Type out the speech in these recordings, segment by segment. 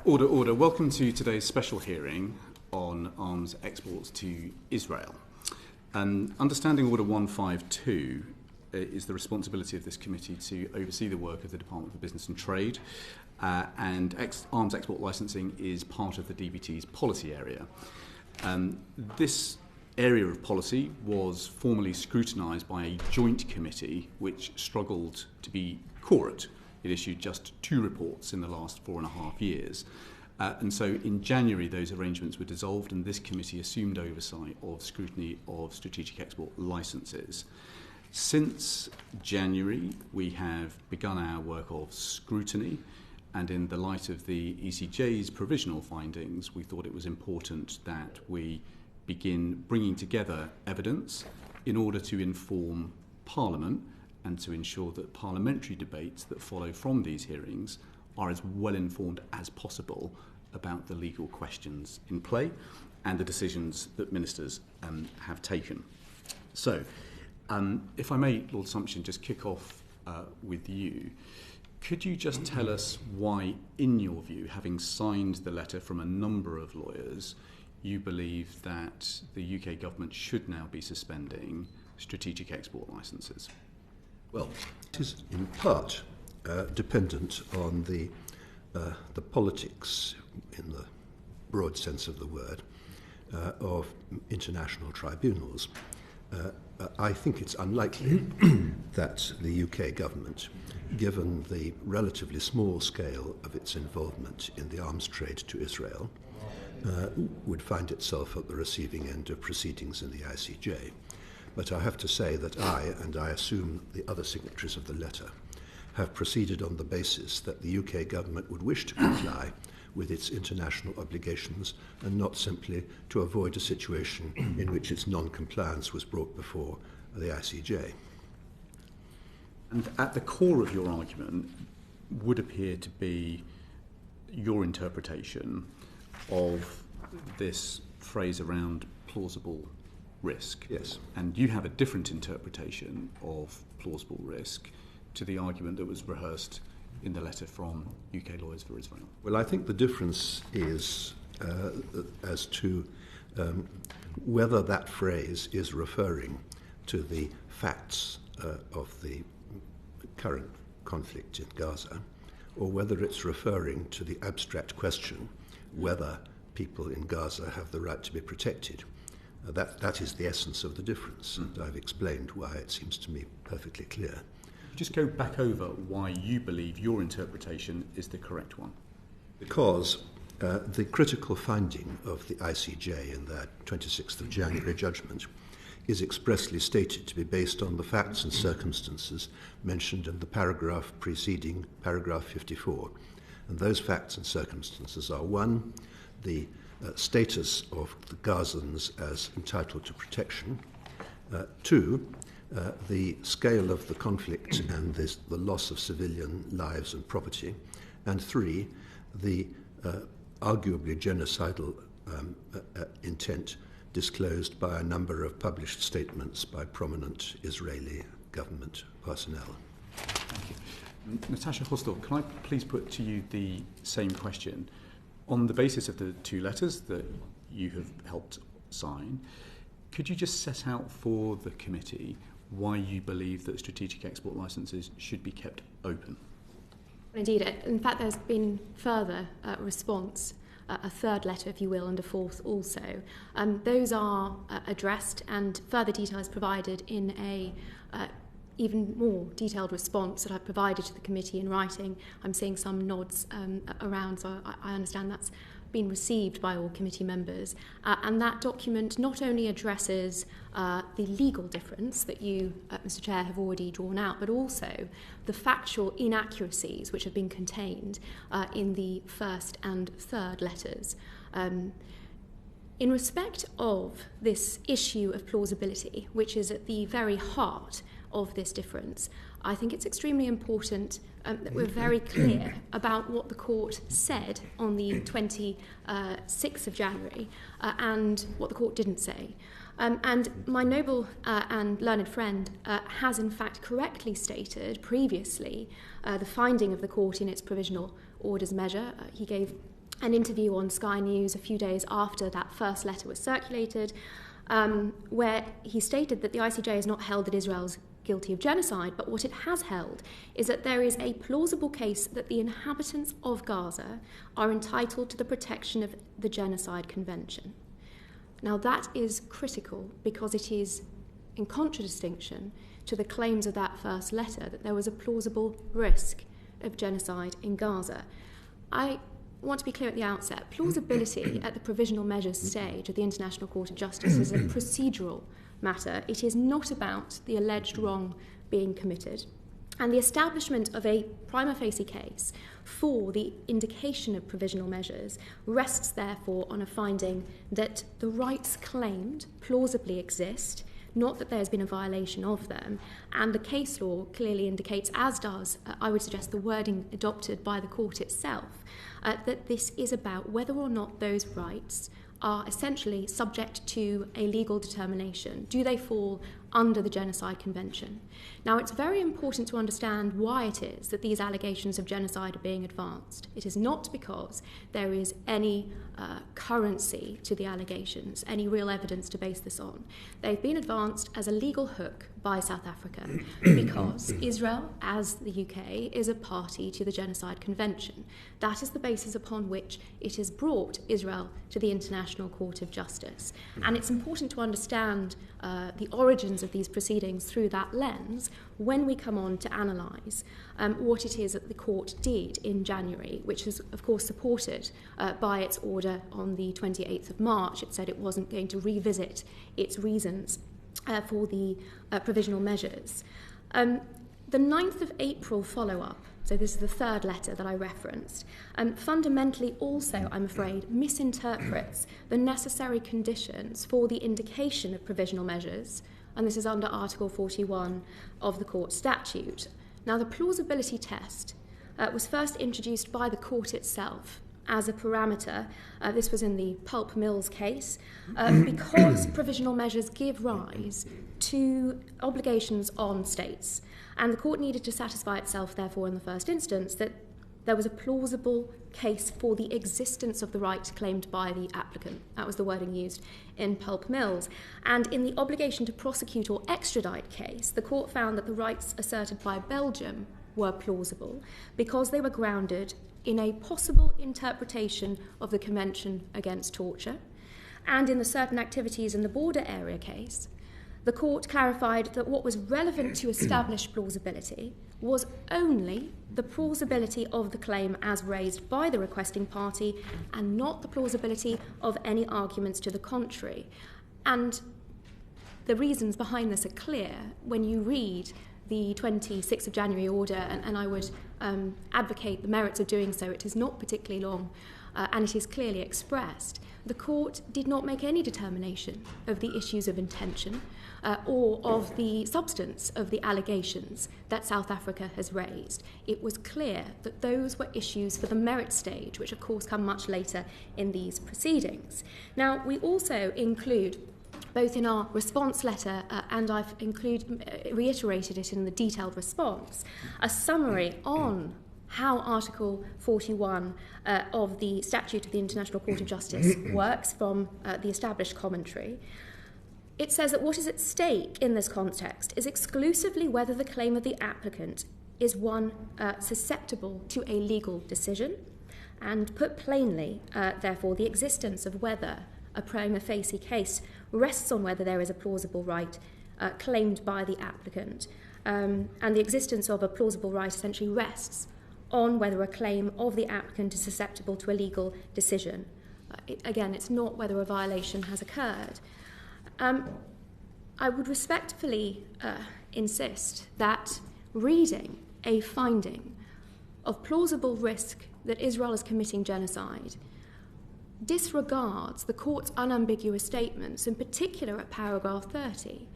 Order. Welcome to today's special hearing on arms exports to Israel. Understanding Order 152 is the responsibility of this committee to oversee the work of the Department for Business and Trade, and arms export licensing is part of the DBT's policy area. This area of policy was formally scrutinised by a joint committee which struggled to be quorate. It issued just 2 reports in the last 4.5 years. And so in January, those arrangements were dissolved and this committee assumed oversight of scrutiny of strategic export licences. Since January, we have begun our work of scrutiny, and in the light of the ECJ's provisional findings, we thought it was important that we begin bringing together evidence in order to inform Parliament and to ensure that parliamentary debates that follow from these hearings are as well informed as possible about the legal questions in play and the decisions that ministers have taken. So, if I may, Lord Sumption, just kick off with you. Could you just tell us why, in your view, having signed the letter from a number of lawyers, you believe that the UK government should now be suspending strategic export licences? Well, it is in part dependent on the politics, in the broad sense of the word, of international tribunals. I think it's unlikely that the UK government, given the relatively small scale of its involvement in the arms trade to Israel, would find itself at the receiving end of proceedings in the ICJ. But I have to say that I, and I assume the other signatories of the letter, have proceeded on the basis that the UK government would wish to comply with its international obligations and not simply to avoid a situation in which its non-compliance was brought before the ICJ. And at the core of your argument would appear to be your interpretation of this phrase around plausible risk. Yes. And you have a different interpretation of plausible risk to the argument that was rehearsed in the letter from UK Lawyers for Israel. Well, I think the difference is as to whether that phrase is referring to the facts of the current conflict in Gaza, or whether it's referring to the abstract question whether people in Gaza have the right to be protected. That is the essence of the difference, and I've explained why it seems to me perfectly clear. Just go back over why you believe your interpretation is the correct one. Because the critical finding of the ICJ in their 26th of January judgment is expressly stated to be based on the facts and circumstances mentioned in the paragraph preceding paragraph 54. And those facts and circumstances are: 1, the status of the Gazans as entitled to protection; 2, the scale of the conflict and the loss of civilian lives and property; and 3, the arguably genocidal intent disclosed by a number of published statements by prominent Israeli government personnel. Thank you. Natasha Hausdorff, can I please put to you the same question? On the basis of the 2 letters that you have helped sign, could you just set out for the committee why you believe that strategic export licences should be kept open? Indeed. In fact, there's been further response, a third letter, if you will, and a fourth also. Those are addressed and further details provided in a even more detailed response that I've provided to the committee in writing. I'm seeing some nods around, so I understand that's been received by all committee members. And that document not only addresses the legal difference that you, Mr. Chair, have already drawn out, but also the factual inaccuracies which have been contained in the first and third letters. In respect of this issue of plausibility, which is at the very heart of this difference, I think it's extremely important that we're very clear about what the court said on the 26th of January and what the court didn't say. And my noble and learned friend has in fact correctly stated previously the finding of the court in its provisional orders measure. He gave an interview on Sky News a few days after that first letter was circulated, where he stated that the ICJ has not held that Israel's guilty of genocide, but what it has held is that there is a plausible case that the inhabitants of Gaza are entitled to the protection of the Genocide Convention. Now that is critical because it is in contradistinction to the claims of that first letter that there was a plausible risk of genocide in Gaza. I want to be clear at the outset, plausibility at the provisional measures stage of the International Court of Justice is a procedural matter. It is not about the alleged wrong being committed. And the establishment of a prima facie case for the indication of provisional measures rests therefore on a finding that the rights claimed plausibly exist, not that there's been a violation of them. And the case law clearly indicates, as does, I would suggest, the wording adopted by the court itself, that this is about whether or not those rights are essentially subject to a legal determination. Do they fall under the Genocide Convention? Now, it's very important to understand why it is that these allegations of genocide are being advanced. It is not because there is any currency to the allegations, any real evidence to base this on. They've been advanced as a legal hook by South Africa because Israel, as the UK, is a party to the Genocide Convention. That is the basis upon which it has brought Israel to the International Court of Justice. And it's important to understand the origins of these proceedings through that lens when we come on to analyse what it is that the court did in January, which is, of course, supported by its order on the 28th of March. It said it wasn't going to revisit its reasons for the provisional measures. The 9th of April follow-up, so this is the third letter that I referenced, fundamentally also, I'm afraid, misinterprets the necessary conditions for the indication of provisional measures, and this is under Article 41 of the court statute. Now, the plausibility test was first introduced by the court itself as a parameter. This was in the Pulp Mills case, because provisional measures give rise to obligations on states. And the court needed to satisfy itself, therefore, in the first instance, that there was a plausible case for the existence of the right claimed by the applicant. That was the wording used in Pulp Mills. And in the obligation to prosecute or extradite case, the court found that the rights asserted by Belgium were plausible because they were grounded in a possible interpretation of the Convention Against Torture. And in the certain activities in the border area case, the court clarified that what was relevant to establish plausibility was only the plausibility of the claim as raised by the requesting party and not the plausibility of any arguments to the contrary. And the reasons behind this are clear when you read the 26th of January order, and I would advocate the merits of doing so. It is not particularly long, and it is clearly expressed. The court did not make any determination of the issues of intention or of the substance of the allegations that South Africa has raised. It was clear that those were issues for the merit stage, which of course come much later in these proceedings. Now, we also include, both in our response letter and I've reiterated it in the detailed response, a summary on how Article 41 of the Statute of the International Court of Justice works from the established commentary. It says that what is at stake in this context is exclusively whether the claim of the applicant is one susceptible to a legal decision, and put plainly, therefore, the existence of whether a prima facie case rests on whether there is a plausible right claimed by the applicant, and the existence of a plausible right essentially rests on whether a claim of the applicant is susceptible to a legal decision. Again, it's not whether a violation has occurred. I would respectfully insist that reading a finding of plausible risk that Israel is committing genocide disregards the court's unambiguous statements, in particular at paragraph 30,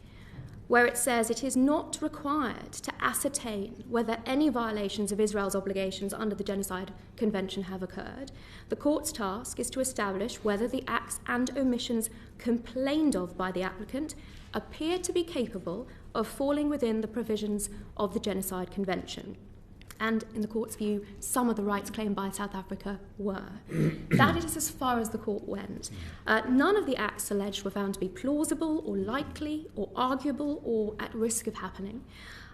where it says it is not required to ascertain whether any violations of Israel's obligations under the Genocide Convention have occurred. The court's task is to establish whether the acts and omissions complained of by the applicant appear to be capable of falling within the provisions of the Genocide Convention. and in the court's view, some of the rights claimed by South Africa were. That is as far as the court went. None of the acts alleged were found to be plausible or likely or arguable or at risk of happening.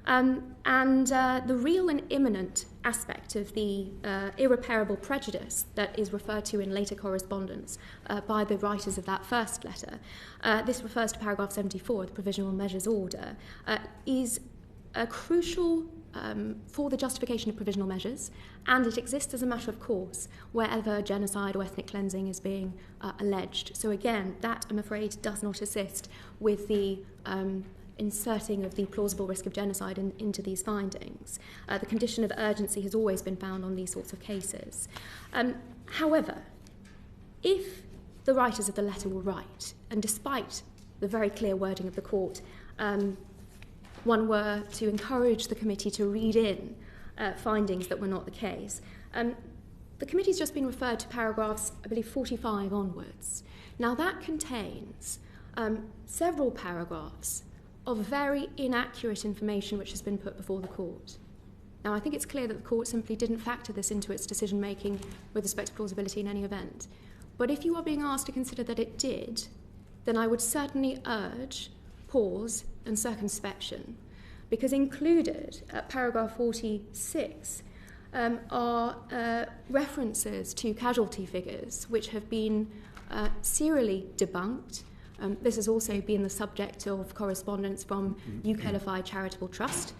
The real and imminent aspect of the irreparable prejudice that is referred to in later correspondence by the writers of that first letter, this refers to paragraph 74 of the Provisional Measures Order, is crucial for the justification of provisional measures, and it exists as a matter of course wherever genocide or ethnic cleansing is being alleged. So again, that, I'm afraid, does not assist with the inserting of the plausible risk of genocide into these findings. The condition of urgency has always been found on these sorts of cases. However, if the writers of the letter were right, and despite the very clear wording of the court, one were to encourage the committee to read in findings that were not the case. The committee's just been referred to paragraphs, I believe, 45 onwards. Now that contains several paragraphs of very inaccurate information which has been put before the court. Now I think it's clear that the court simply didn't factor this into its decision-making with respect to plausibility in any event. But if you are being asked to consider that it did, then I would certainly urge pause and circumspection, because included at paragraph 46 are references to casualty figures which have been serially debunked. This has also been the subject of correspondence from UK Charitable Trust,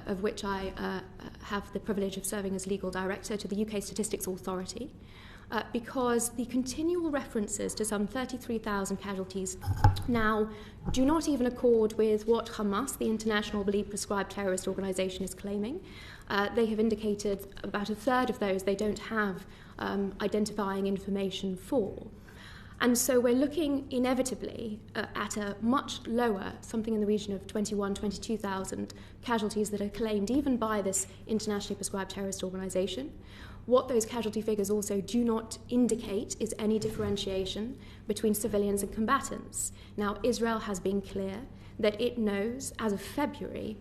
of which I have the privilege of serving as legal director to the UK Statistics Authority, because the continual references to some 33,000 casualties now do not even accord with what Hamas, the internationally prescribed terrorist organisation, is claiming. They have indicated about a third of those they don't have identifying information for. And so we're looking inevitably at a much lower, something in the region of 22,000 casualties that are claimed even by this internationally prescribed terrorist organisation. What those casualty figures also do not indicate is any differentiation between civilians and combatants. Now, Israel has been clear that it knows, as of February,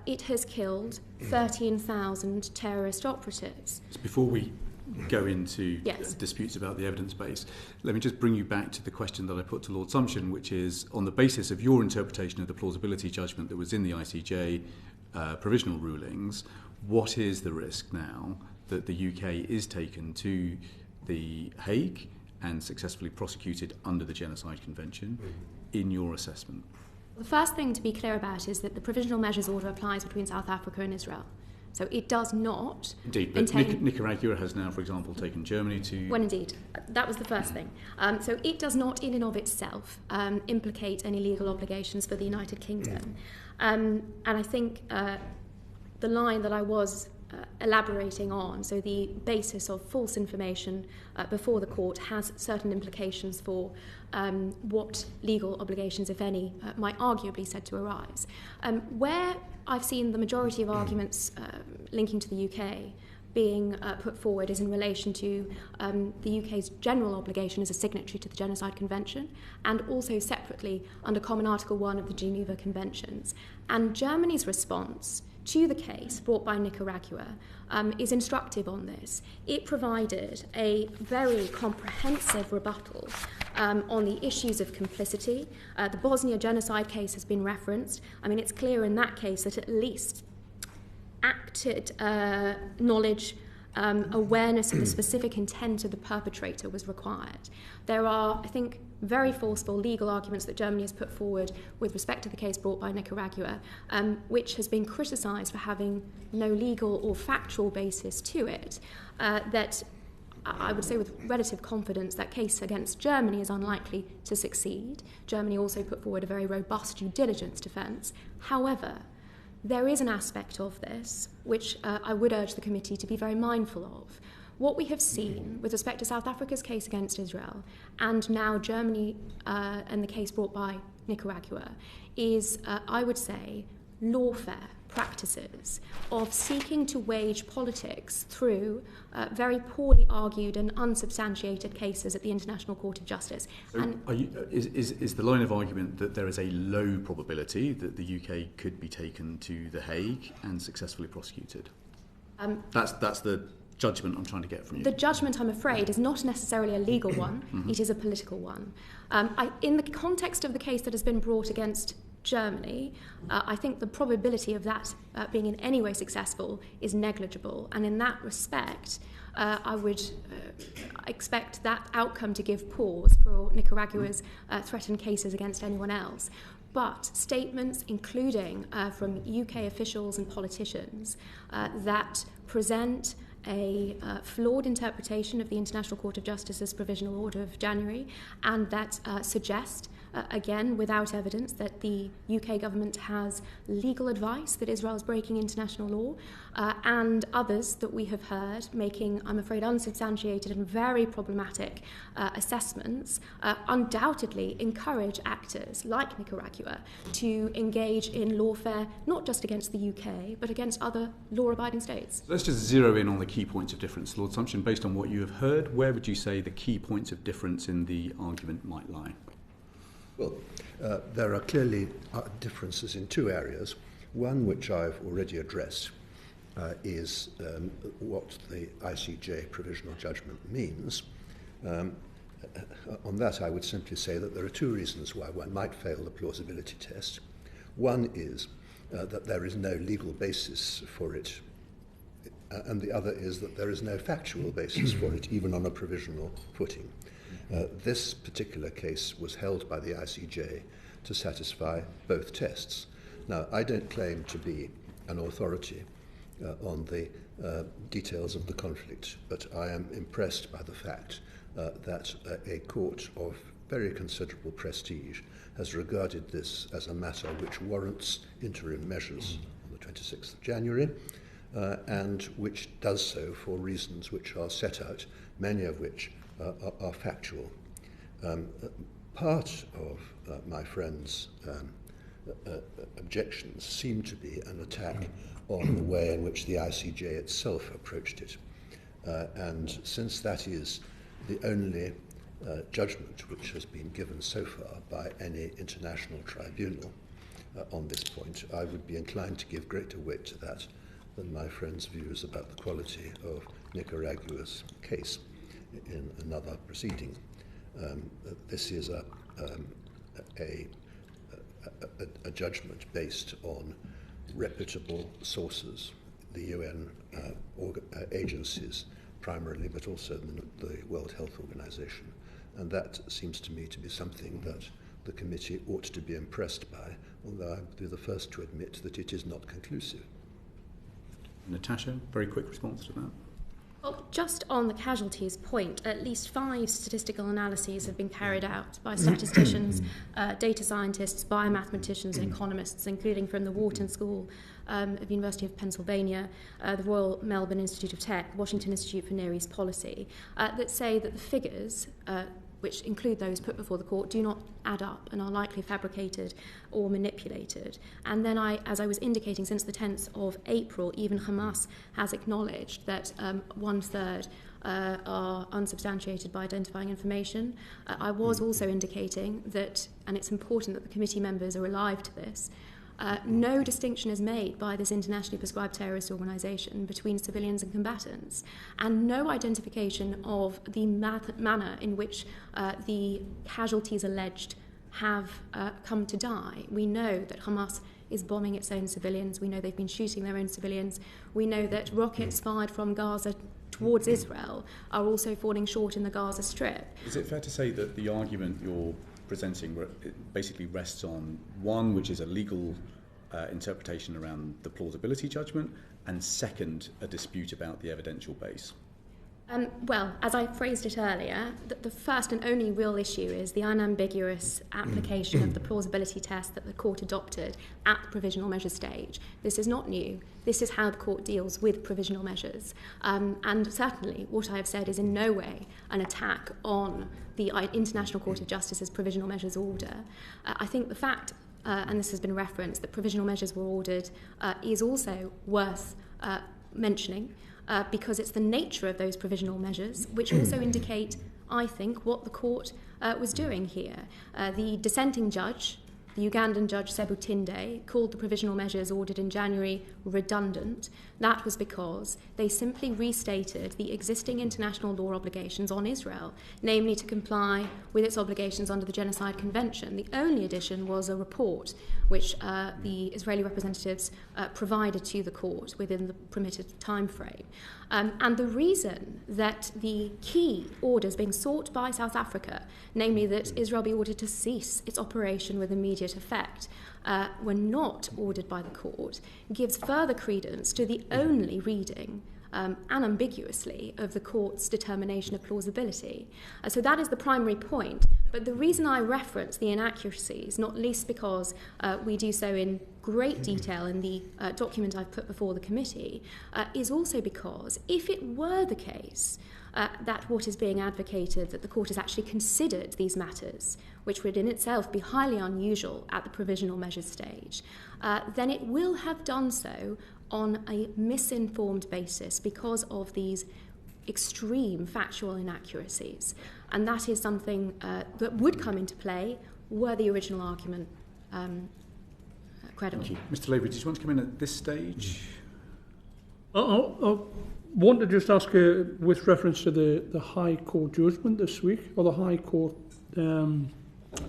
it has killed 13,000 terrorist operatives. Before we go into disputes about the evidence base, let me just bring you back to the question that I put to Lord Sumption, which is, on the basis of your interpretation of the plausibility judgment that was in the ICJ provisional rulings, what is the risk now that the UK is taken to the Hague and successfully prosecuted under the Genocide Convention, in your assessment? The first thing to be clear about is that the Provisional Measures Order applies between South Africa and Israel. So it does not... Indeed, but Nicaragua has now, for example, taken Germany to... Well, indeed. That was the first thing. So it does not, in and of itself, implicate any legal obligations for the United Kingdom. And I think the line that I was elaborating on, so the basis of false information before the court, has certain implications for what legal obligations, if any, might arguably be said to arise. Where I've seen the majority of arguments linking to the UK being put forward is in relation to the UK's general obligation as a signatory to the Genocide Convention, and also separately under Common Article 1 of the Geneva Conventions. And Germany's response to the case brought by Nicaragua is instructive on this. It provided a very comprehensive rebuttal on the issues of complicity. The Bosnia genocide case has been referenced. I mean, it's clear in that case that at least acted knowledge, awareness of the specific intent of the perpetrator was required. There are, I think, very forceful legal arguments that Germany has put forward with respect to the case brought by Nicaragua, which has been criticised for having no legal or factual basis to it, that I would say with relative confidence that case against Germany is unlikely to succeed. Germany also put forward a very robust due diligence defence. However, there is an aspect of this which I would urge the committee to be very mindful of. What we have seen with respect to South Africa's case against Israel, and now Germany and the case brought by Nicaragua, is, I would say, lawfare practices of seeking to wage politics through very poorly argued and unsubstantiated cases at the International Court of Justice. So is the line of argument that there is a low probability that the UK could be taken to The Hague and successfully prosecuted? That's the judgment I'm trying to get from you. The judgment, I'm afraid, is not necessarily a legal one. It is a political one. In the context of the case that has been brought against Germany, I think the probability of that being in any way successful is negligible. And in that respect, I would expect that outcome to give pause for Nicaragua's threatened cases against anyone else. But statements, including from UK officials and politicians, that present a flawed interpretation of the International Court of Justice's Provisional Order of January, and that suggest, again, without evidence, that the UK government has legal advice that Israel is breaking international law, and others that we have heard making, I'm afraid, unsubstantiated and very problematic assessments, undoubtedly encourage actors like Nicaragua to engage in lawfare, not just against the UK, but against other law-abiding states. Let's just zero in on the key points of difference. Lord Sumption, based on what you have heard, where would you say the key points of difference in the argument might lie? Well, there are clearly differences in two areas. One, which I've already addressed, is what the ICJ provisional judgment means. On that, I would simply say that there are two reasons why one might fail the plausibility test. One is that there is no legal basis for it, and the other is that there is no factual basis for it, even on a provisional footing. This particular case was held by the ICJ to satisfy both tests. Now, I don't claim to be an authority on the details of the conflict, but I am impressed by the fact that a court of very considerable prestige has regarded this as a matter which warrants interim measures on the 26th of January, and which does so for reasons which are set out, many of which are factual. Part of my friend's objections seem to be an attack on the way in which the ICJ itself approached it. And since that is the only judgment which has been given so far by any international tribunal on this point, I would be inclined to give greater weight to that than my friend's views about the quality of Nicaragua's case in another proceeding. This is a judgment based on reputable sources, the UN agencies primarily, but also the World Health Organization. And that seems to me to be something that the committee ought to be impressed by, although I would be the first to admit that it is not conclusive. Natasha, very quick response to that. Well, just on the casualties point, at least 5 statistical analyses have been carried out by statisticians, data scientists, biomathematicians and economists, including from the Wharton School of University of Pennsylvania, the Royal Melbourne Institute of Tech, Washington Institute for Near East Policy, that say that the figures, which include those put before the court, do not add up and are likely fabricated or manipulated. And then as I was indicating, since the 10th of April, even Hamas has acknowledged that 1/3 are unsubstantiated by identifying information. I was also indicating that, and it's important that the committee members are alive to this, no distinction is made by this internationally prescribed terrorist organisation between civilians and combatants, and no identification of the manner in which the casualties alleged have come to die. We know that Hamas is bombing its own civilians. We know they've been shooting their own civilians. We know that rockets fired from Gaza towards Israel are also falling short in the Gaza Strip. Is it fair to say that the argument you're presenting basically rests on one, which is a legal interpretation around the plausibility judgment, and second, a dispute about the evidential base? Well, as I phrased it earlier, the first and only real issue is the unambiguous application of the plausibility test that the court adopted at the provisional measures stage. This is not new. This is how the court deals with provisional measures. And certainly what I have said is in no way an attack on the International Court of Justice's provisional measures order. I think the fact, and this has been referenced, that provisional measures were ordered is also worth mentioning. Because it's the nature of those provisional measures which also indicate, I think, what the court was doing here. The dissenting judge, the Ugandan judge Sebutinde, called the provisional measures ordered in January redundant. That was because they simply restated the existing international law obligations on Israel, namely to comply with its obligations under the Genocide Convention. The only addition was a report which the Israeli representatives provided to the court within the permitted time frame. And the reason that the key orders being sought by South Africa, namely that Israel be ordered to cease its operation with immediate effect, were not ordered by the court, gives further credence to the only reading, unambiguously, of the court's determination of plausibility. So that is the primary point. But the reason I reference the inaccuracies, not least because we do so in great detail in the document I've put before the committee, is also because if it were the case that what is being advocated, that the court has actually considered these matters, which would in itself be highly unusual at the provisional measures stage, then it will have done so on a misinformed basis because of these extreme factual inaccuracies. And that is something that would come into play were the original argument credible. Thank you. Mr. Lavery, did you want to come in at this stage? I want to just ask with reference to the High Court judgment this week, or the High Court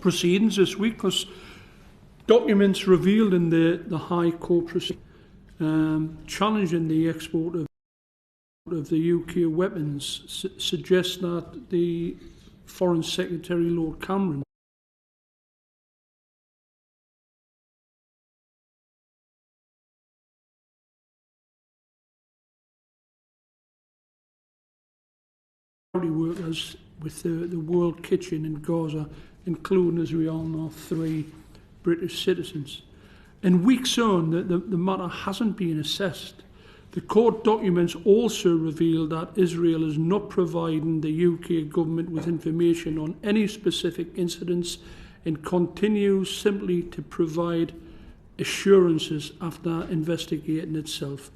proceedings this week, because documents revealed in the High Court proceedings challenging the export of the UK weapons suggest that the Foreign Secretary Lord Cameron workers with the World Kitchen in Gaza, including, as we all know, 3 British citizens. In weeks on, the matter hasn't been assessed. The court documents also reveal that Israel is not providing the UK government with information on any specific incidents and continues simply to provide assurances after investigating itself.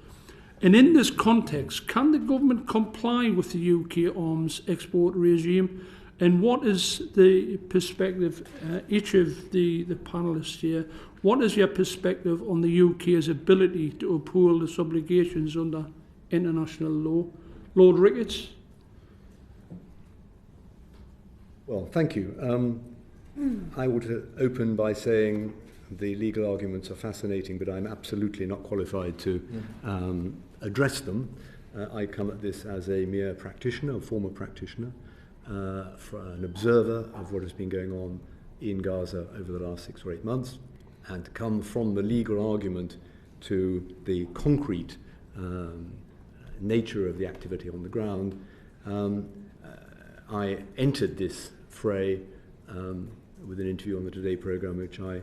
And in this context, can the government comply with the UK arms export regime? And what is the perspective, each of the panellists here, what is your perspective on the UK's ability to uphold its obligations under international law? Lord Ricketts? Well, thank you. I would open by saying the legal arguments are fascinating, but I'm absolutely not qualified to address them. I come at this as a mere practitioner, a former practitioner, an observer of what has been going on in Gaza over the last 6 or 8 months, and to come from the legal argument to the concrete nature of the activity on the ground. I entered this fray with an interview on the Today programme, which I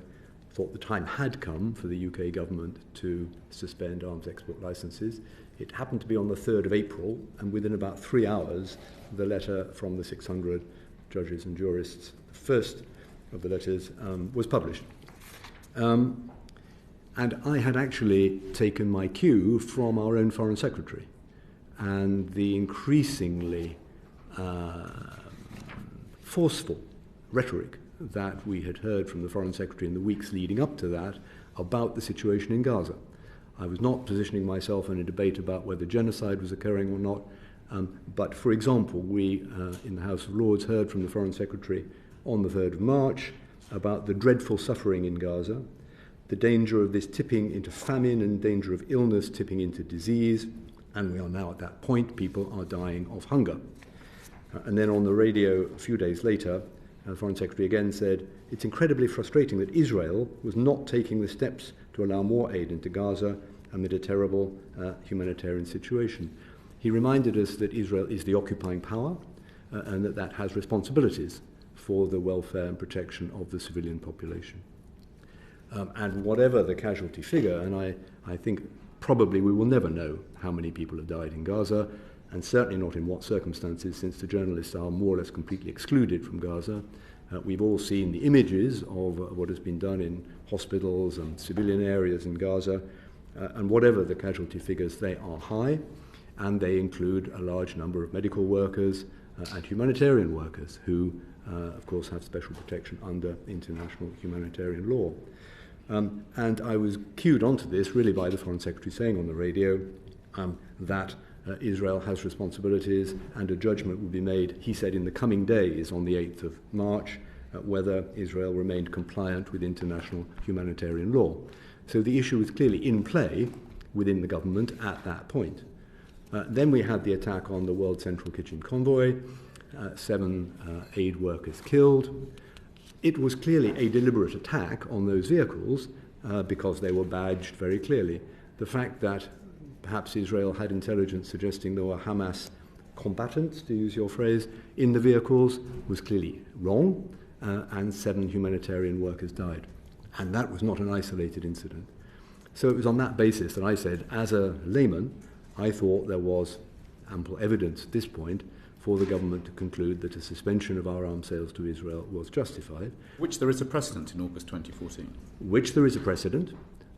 thought the time had come for the UK government to suspend arms export licences. It happened to be on the 3rd of April, and within about 3 hours, the letter from the 600 judges and jurists, the first of the letters, was published. And I had actually taken my cue from our own Foreign Secretary, and the increasingly forceful rhetoric that we had heard from the Foreign Secretary in the weeks leading up to that about the situation in Gaza. I was not positioning myself in a debate about whether genocide was occurring or not, but for example, we in the House of Lords heard from the Foreign Secretary on the 3rd of March about the dreadful suffering in Gaza, the danger of this tipping into famine and danger of illness tipping into disease, and we are now at that point, people are dying of hunger. And then on the radio a few days later, the Foreign Secretary again said, it's incredibly frustrating that Israel was not taking the steps to allow more aid into Gaza amid a terrible humanitarian situation. He reminded us that Israel is the occupying power and that has responsibilities for the welfare and protection of the civilian population. And whatever the casualty figure, and I think probably we will never know how many people have died in Gaza, and certainly not in what circumstances, since the journalists are more or less completely excluded from Gaza. We've all seen the images of what has been done in hospitals and civilian areas in Gaza, and whatever the casualty figures, they are high, and they include a large number of medical workers and humanitarian workers who, of course, have special protection under international humanitarian law. And I was cued onto this really by the Foreign Secretary saying on the radio, that Israel has responsibilities and a judgment will be made, he said, in the coming days on the 8th of March, whether Israel remained compliant with international humanitarian law. So the issue was clearly in play within the government at that point. Then we had the attack on the World Central Kitchen convoy, 7 aid workers killed. It was clearly a deliberate attack on those vehicles because they were badged very clearly. The fact that perhaps Israel had intelligence suggesting there were Hamas combatants, to use your phrase, in the vehicles was clearly wrong, and 7 humanitarian workers died. And that was not an isolated incident. So it was on that basis that I said, as a layman, I thought there was ample evidence at this point for the government to conclude that a suspension of our arms sales to Israel was justified. Which there is a precedent in August 2014. Which there is a precedent.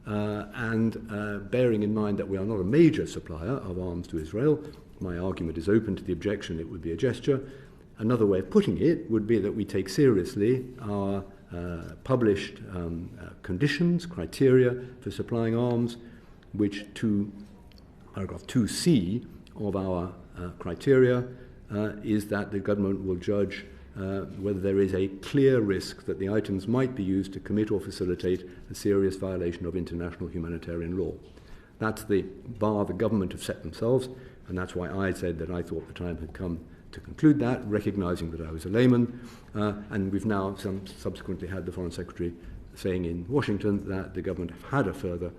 And bearing in mind that we are not a major supplier of arms to Israel, my argument is open to the objection it would be a gesture. Another way of putting it would be that we take seriously our published conditions, criteria for supplying arms, which to paragraph 2C of our criteria is that the government will judge whether there is a clear risk that the items might be used to commit or facilitate a serious violation of international humanitarian law. That's the bar the government have set themselves, and that's why I said that I thought the time had come to conclude that, recognising that I was a layman, and we've now subsequently had the Foreign Secretary saying in Washington that the government have had a further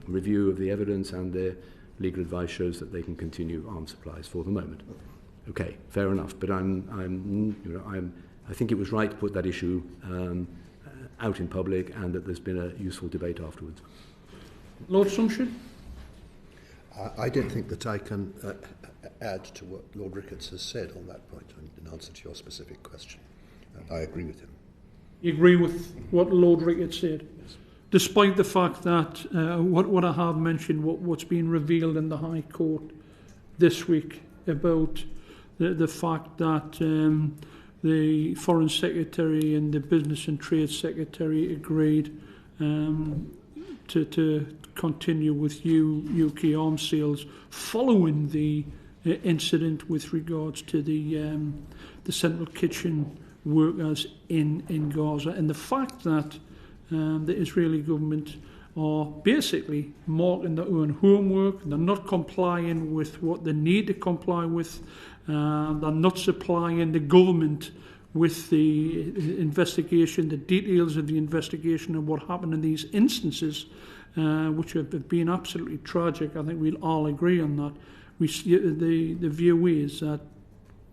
review of the evidence, and their legal advice shows that they can continue arms supplies for the moment. Okay, fair enough, but I think it was right to put that issue out in public, and that there's been a useful debate afterwards. Lord Sumption? I don't think that I can add to what Lord Ricketts has said on that point in answer to your specific question. I agree with him. You agree with what Lord Ricketts said? Yes. Despite the fact that what I have mentioned, what's been revealed in the High Court this week about the fact that the Foreign Secretary and the Business and Trade Secretary agreed to continue with UK arms sales following the incident with regards to the Central Kitchen workers in Gaza, and the fact that the Israeli government are basically marking their own homework. They're not complying with what they need to comply with. They're not supplying the government with the investigation, the details of the investigation and what happened in these instances, which have been absolutely tragic. I think we'll all agree on that. The view is that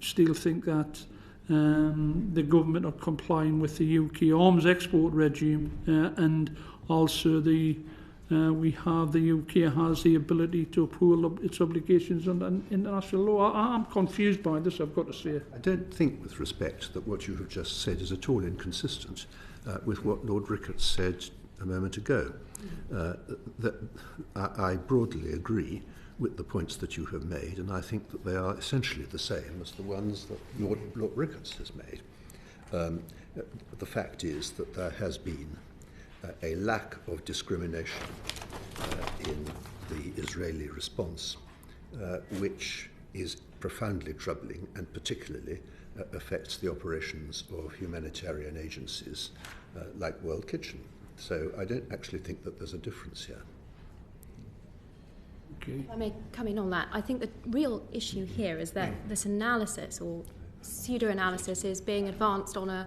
still think that the government are complying with the UK arms export regime, and also we have the UK has the ability to uphold its obligations under international law. I'm confused by this, I've got to say. I don't think, with respect, that what you have just said is at all inconsistent with what Lord Ricketts said a moment ago. That I broadly agree with the points that you have made, and I think that they are essentially the same as the ones that Lord Ricketts has made. The fact is that there has been a lack of discrimination in the Israeli response, which is profoundly troubling and particularly affects the operations of humanitarian agencies like World Kitchen. So I don't actually think that there's a difference here. Okay. If I may come in on that, I think the real issue here is that this analysis or pseudo-analysis is being advanced on a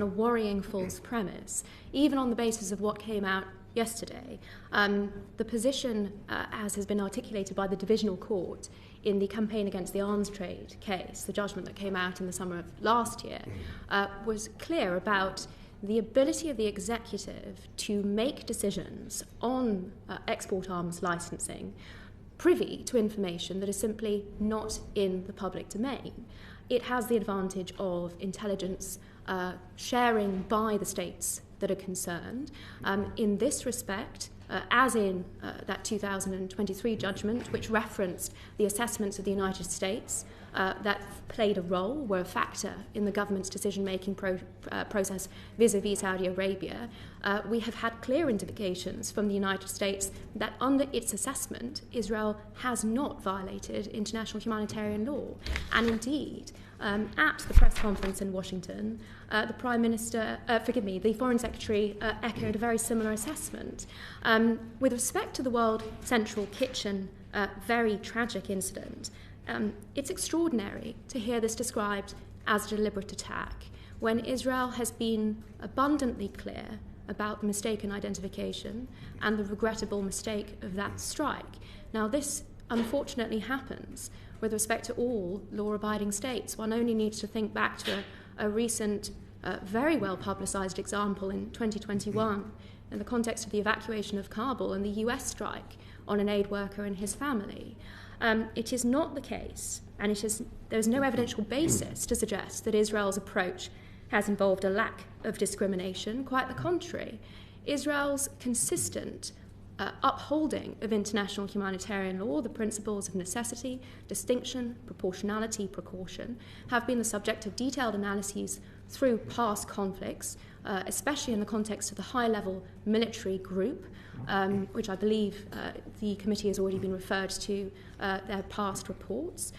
worrying false premise, even on the basis of what came out yesterday. The position, as has been articulated by the Divisional Court in the campaign against the arms trade case, the judgment that came out in the summer of last year, was clear about the ability of the executive to make decisions on export arms licensing privy to information that is simply not in the public domain. It has the advantage of intelligence sharing by the states that are concerned. In this respect, as in that 2023 judgment, which referenced the assessments of the United States that played a role, were a factor in the government's decision-making process vis-à-vis Saudi Arabia. We have had clear indications from the United States that under its assessment, Israel has not violated international humanitarian law. And indeed, at the press conference in Washington, the the Foreign Secretary echoed a very similar assessment. With respect to the World Central Kitchen very tragic incident, it's extraordinary to hear this described as a deliberate attack, when Israel has been abundantly clear about the mistaken identification and the regrettable mistake of that strike. Now, this unfortunately happens with respect to all law-abiding states. One only needs to think back to a recent, very well-publicised example in 2021 in the context of the evacuation of Kabul and the US strike on an aid worker and his family. It is not the case, and there is no evidential basis to suggest that Israel's approach has involved a lack of discrimination. Quite the contrary. Israel's consistent upholding of international humanitarian law, the principles of necessity, distinction, proportionality, precaution, have been the subject of detailed analyses through past conflicts, especially in the context of the high-level military group, which I believe the committee has already been referred to their past reports,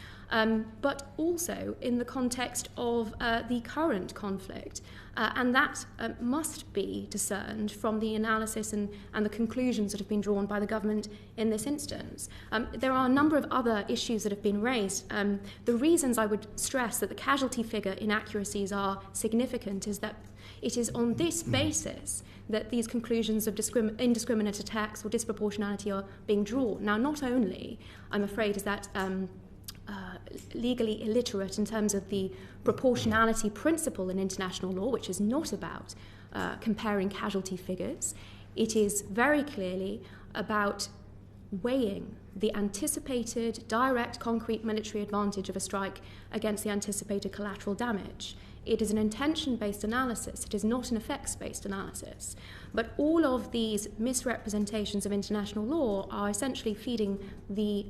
but also in the context of the current conflict. And that must be discerned from the analysis and the conclusions that have been drawn by the government in this instance. There are a number of other issues that have been raised. The reasons I would stress that the casualty figure inaccuracies are significant is that it is on this basis that these conclusions of indiscriminate attacks or disproportionality are being drawn. Now, not only, I'm afraid, is that legally illiterate in terms of the proportionality principle in international law, which is not about comparing casualty figures. It is very clearly about weighing the anticipated direct concrete military advantage of a strike against the anticipated collateral damage. It is an intention-based analysis. It is not an effects-based analysis. But all of these misrepresentations of international law are essentially feeding the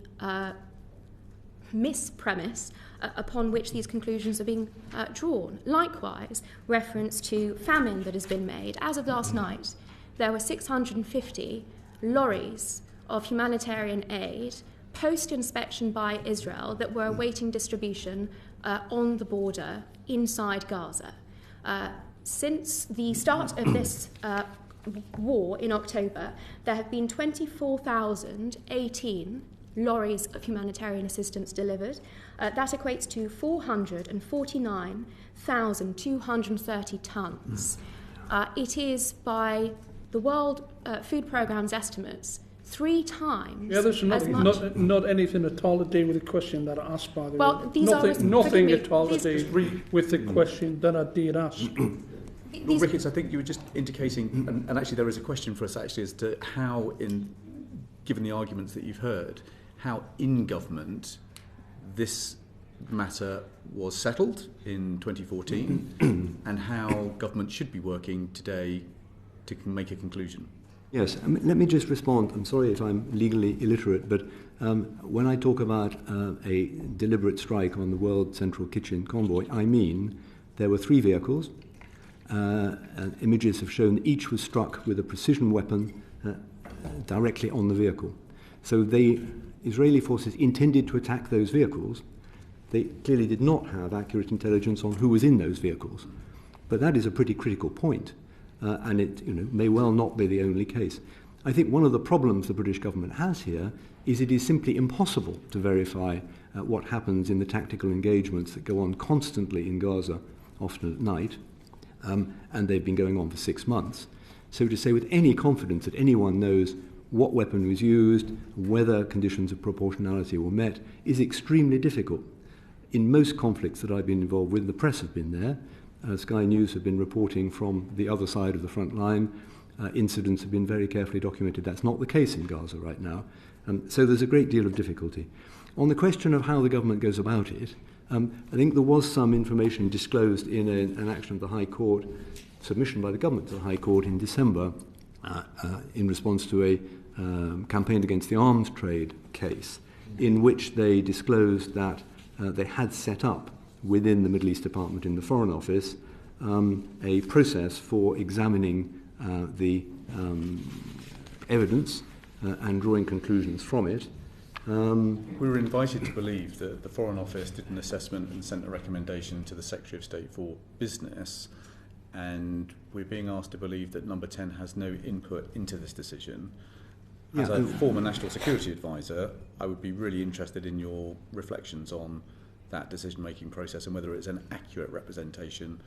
mispremise upon which these conclusions are being drawn. Likewise, reference to famine that has been made. As of last night, there were 650 lorries of humanitarian aid post-inspection by Israel that were awaiting distribution on the border inside Gaza. Since the start of this war in October, there have been 24,018 lorries of humanitarian assistance delivered. That equates to 449,230 tonnes. It is, by the World Food Programme's estimates, 3 times there's as much. not anything at all to do with the question that I asked, by the way. These nothing at all to do with the question that I did ask. Well, Ricketts, I think you were just indicating, and actually there is a question for us actually as to how, given the arguments that you've heard, how in government this matter was settled in 2014 and how government should be working today to make a conclusion. Yes, let me just respond. I'm sorry if I'm legally illiterate, but when I talk about a deliberate strike on the World Central Kitchen convoy, I mean there were 3 vehicles. Images have shown each was struck with a precision weapon directly on the vehicle. So the Israeli forces intended to attack those vehicles. They clearly did not have accurate intelligence on who was in those vehicles. But that is a pretty critical point. And it may well not be the only case. I think one of the problems the British government has here is it is simply impossible to verify what happens in the tactical engagements that go on constantly in Gaza, often at night, and they've been going on for 6 months. So to say with any confidence that anyone knows what weapon was used, whether conditions of proportionality were met, is extremely difficult. In most conflicts that I've been involved with, the press have been there. Sky News have been reporting from the other side of the front line. Incidents have been very carefully documented. That's not the case in Gaza right now. So there's a great deal of difficulty. On the question of how the government goes about it, I think there was some information disclosed in an action of the High Court, submission by the government to the High Court in December, in response to a campaign against the arms trade case, in which they disclosed that they had set up within the Middle East Department in the Foreign Office a process for examining the evidence and drawing conclusions from it. We were invited to believe that the Foreign Office did an assessment and sent a recommendation to the Secretary of State for Business, and we're being asked to believe that Number 10 has no input into this decision. As a former National Security Advisor, I would be really interested in your reflections on that decision-making process and whether it's an accurate representation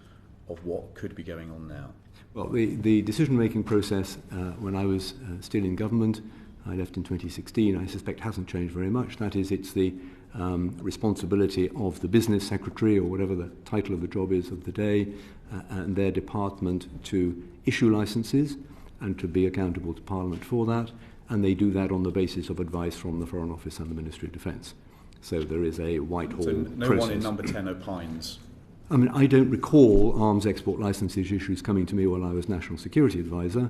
of what could be going on now. Well, the decision-making process, when I was still in government, I left in 2016, I suspect hasn't changed very much. That is, it's the responsibility of the business secretary, or whatever the title of the job is of the day, and their department to issue licenses and to be accountable to Parliament for that, and they do that on the basis of advice from the Foreign Office and the Ministry of Defence. So there is a Whitehall process. So no one in Number 10 opines? I mean, I don't recall arms export licenses issues coming to me while I was National Security Advisor.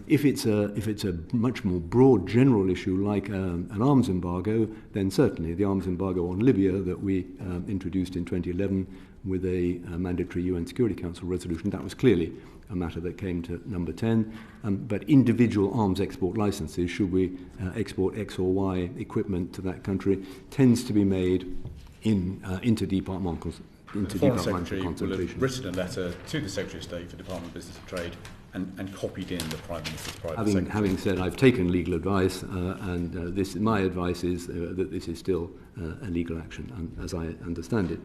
If it's a much more broad general issue like an arms embargo, then certainly the arms embargo on Libya that we introduced in 2011 with a mandatory UN Security Council resolution, that was clearly a matter that came to Number 10. But individual arms export licenses, should we export X or Y equipment to that country, tends to be made in interdepartmental The Foreign Secretary will have written a letter to the Secretary of State for Department of Business and Trade and copied in the Prime Minister's private secretary. Having said I've taken legal advice, and my advice is that this is still a legal action, as I understand it.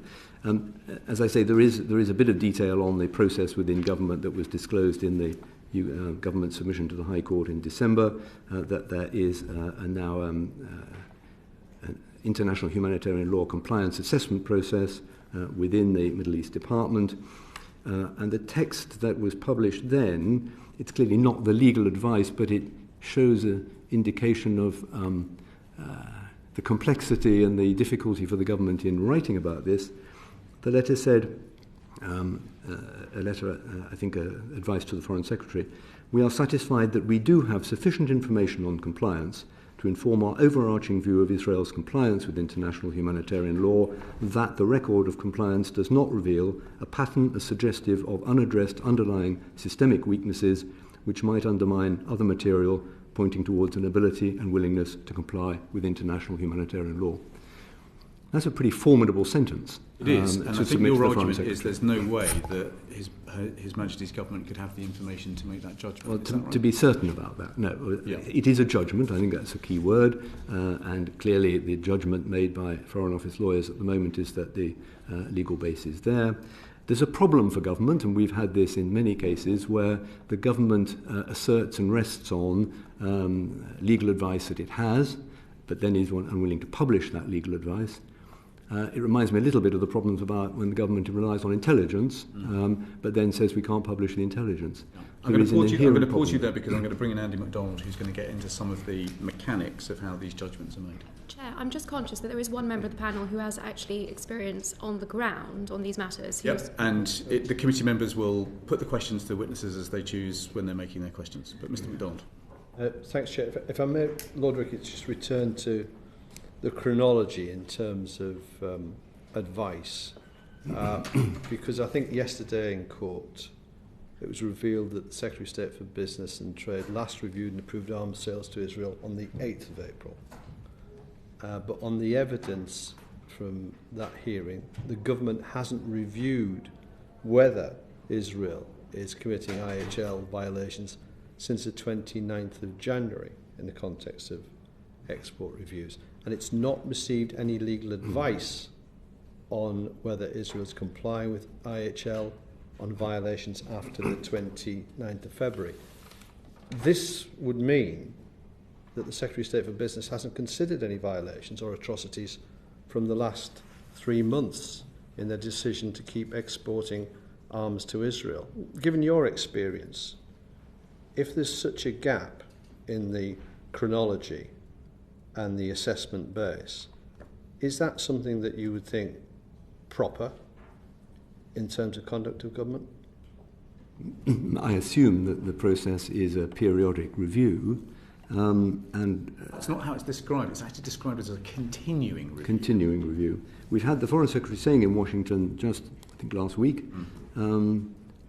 As I say, there is a bit of detail on the process within government that was disclosed in the government submission to the High Court in December, that there is now an international humanitarian law compliance assessment process within the Middle East Department. And the text that was published then, it's clearly not the legal advice, but it shows an indication of the complexity and the difficulty for the government in writing about this. The letter said, advice to the Foreign Secretary, we are satisfied that we do have sufficient information on compliance to inform our overarching view of Israel's compliance with international humanitarian law, that the record of compliance does not reveal a pattern as suggestive of unaddressed underlying systemic weaknesses which might undermine other material pointing towards an ability and willingness to comply with international humanitarian law. That's a pretty formidable sentence. It is, and I think your argument is there's no way that His Majesty's government could have the information to make that judgment. Well, to be certain about that, no. Yeah. It is a judgment, I think that's a key word, and clearly the judgment made by Foreign Office lawyers at the moment is that the legal base is there. There's a problem for government, and we've had this in many cases, where the government asserts and rests on legal advice that it has, but then is unwilling to publish that legal advice. It reminds me a little bit of the problems about when the government relies on intelligence, but then says we can't publish the intelligence. I'm going to pause you there because I'm going to bring in Andy MacDonald, who's going to get into some of the mechanics of how these judgments are made. Chair, I'm just conscious that there is one member of the panel who has actually experience on the ground on these matters. Yep, and the committee members will put the questions to the witnesses as they choose when they're making their questions. But Mr MacDonald. Thanks, Chair. If I may, Lord Ricketts, just return to the chronology in terms of advice, because I think yesterday in court it was revealed that the Secretary of State for Business and Trade last reviewed and approved arms sales to Israel on the 8th of April. But on the evidence from that hearing, the government hasn't reviewed whether Israel is committing IHL violations since the 29th of January in the context of export reviews. And it's not received any legal advice on whether Israel is complying with IHL on violations after the 29th of February. This would mean that the Secretary of State for Business hasn't considered any violations or atrocities from the last 3 months in their decision to keep exporting arms to Israel. Given your experience, if there's such a gap in the chronology and the assessment base, is that something that you would think proper in terms of conduct of government? I assume that the process is a periodic review. That's not how it's described. It's actually described as a continuing review. Continuing review. We've had the Foreign Secretary saying in Washington just, I think, last week,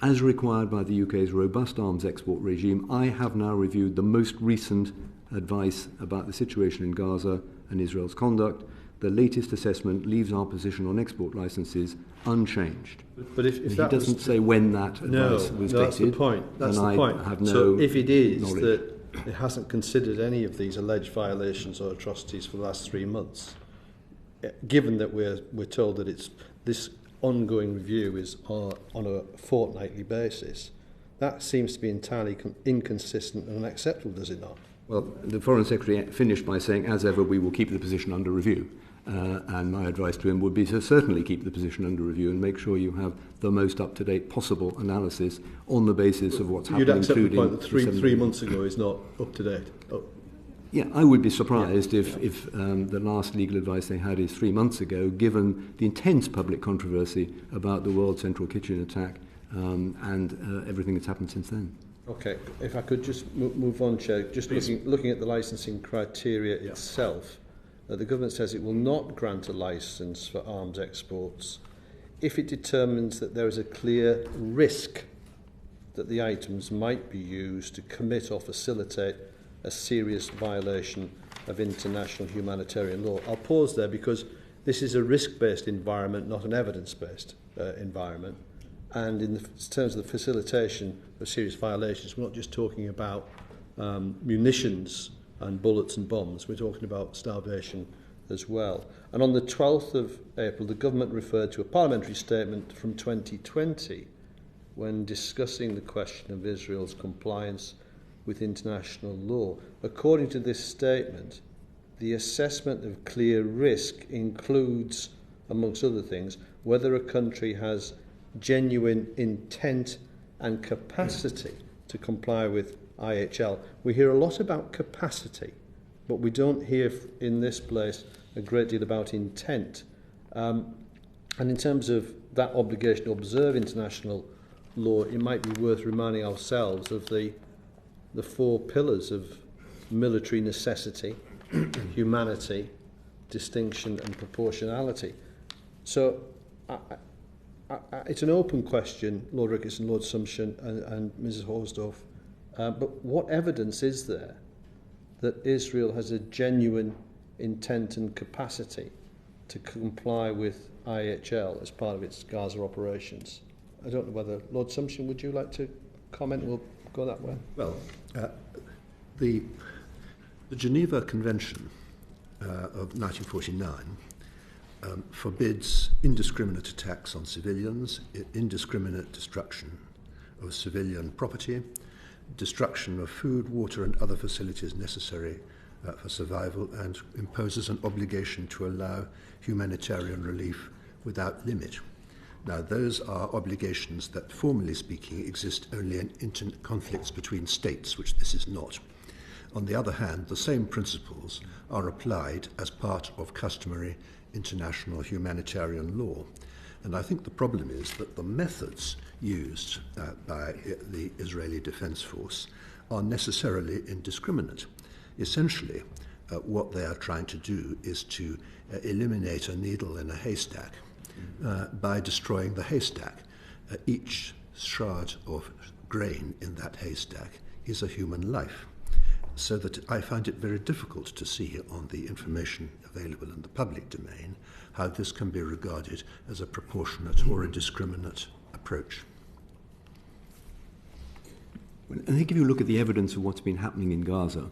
as required by the UK's robust arms export regime, I have now reviewed the most recent advice about the situation in Gaza and Israel's conduct. The latest assessment leaves our position on export licenses unchanged. But if he doesn't say when that advice was dated. That's the point. That's the point. Have no so if it is knowledge. that it hasn't considered any of these alleged violations or atrocities for the last 3 months, given that we're told that it's this ongoing review is on a fortnightly basis, that seems to be entirely inconsistent and unacceptable, does it not? Well, the Foreign Secretary finished by saying, as ever, we will keep the position under review. And my advice to him would be to certainly keep the position under review and make sure you have the most up-to-date possible analysis on the basis of what's happening, including... You'd accept the point that 3 months ago is not up-to-date? Oh. Yeah, I would be surprised if the last legal advice they had is 3 months ago, given the intense public controversy about the World Central Kitchen attack and everything that's happened since then. Okay, if I could just move on, Chair, just looking at the licensing criteria itself, the government says it will not grant a licence for arms exports if it determines that there is a clear risk that the items might be used to commit or facilitate a serious violation of international humanitarian law. I'll pause there because this is a risk-based environment, not an evidence-based environment. And in terms of the facilitation of serious violations, we're not just talking about munitions and bullets and bombs, we're talking about starvation as well. And on the 12th of April, the government referred to a parliamentary statement from 2020 when discussing the question of Israel's compliance with international law. According to this statement, the assessment of clear risk includes, amongst other things, whether a country has genuine intent and capacity to comply with IHL. We hear a lot about capacity, but we don't hear in this place a great deal about intent. And in terms of that obligation to observe international law, it might be worth reminding ourselves of the 4 pillars of military necessity, humanity, distinction and proportionality. So it's an open question, Lord Ricketts and Lord Sumption and Mrs. Hausdorff, but what evidence is there that Israel has a genuine intent and capacity to comply with IHL as part of its Gaza operations? I don't know whether, Lord Sumption, would you like to comment? We'll go that way. Well, the Geneva Convention of 1949 forbids indiscriminate attacks on civilians, indiscriminate destruction of civilian property, destruction of food, water and other facilities necessary for survival, and imposes an obligation to allow humanitarian relief without limit. Now, those are obligations that, formally speaking, exist only in conflicts between states, which this is not. On the other hand, the same principles are applied as part of customary international humanitarian law. And I think the problem is that the methods used by the Israeli Defense Force are necessarily indiscriminate. Essentially, what they are trying to do is to eliminate a needle in a haystack by destroying the haystack. Each shard of grain in that haystack is a human life. So that I find it very difficult to see on the information available in the public domain how this can be regarded as a proportionate or a discriminate approach. I think if you look at the evidence of what's been happening in Gaza,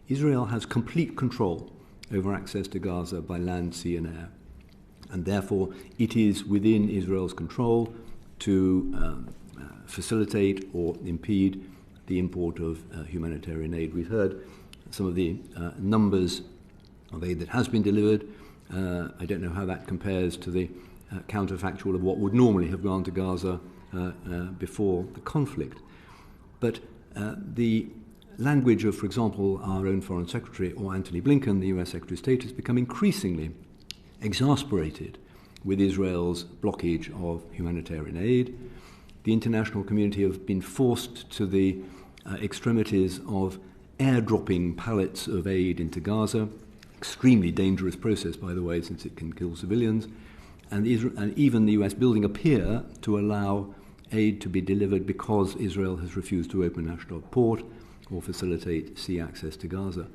Israel has complete control over access to Gaza by land, sea and air. And therefore it is within Israel's control to facilitate or impede the import of humanitarian aid. We've heard some of the numbers of aid that has been delivered. I don't know how that compares to the counterfactual of what would normally have gone to Gaza before the conflict. But the language of, for example, our own Foreign Secretary or Antony Blinken, the US Secretary of State, has become increasingly exasperated with Israel's blockage of humanitarian aid. the international community have been forced to the extremities of airdropping pallets of aid into Gaza. Extremely dangerous process, by the way, since it can kill civilians. And even the US building a pier to allow aid to be delivered because Israel has refused to open Ashdod port or facilitate sea access to Gaza.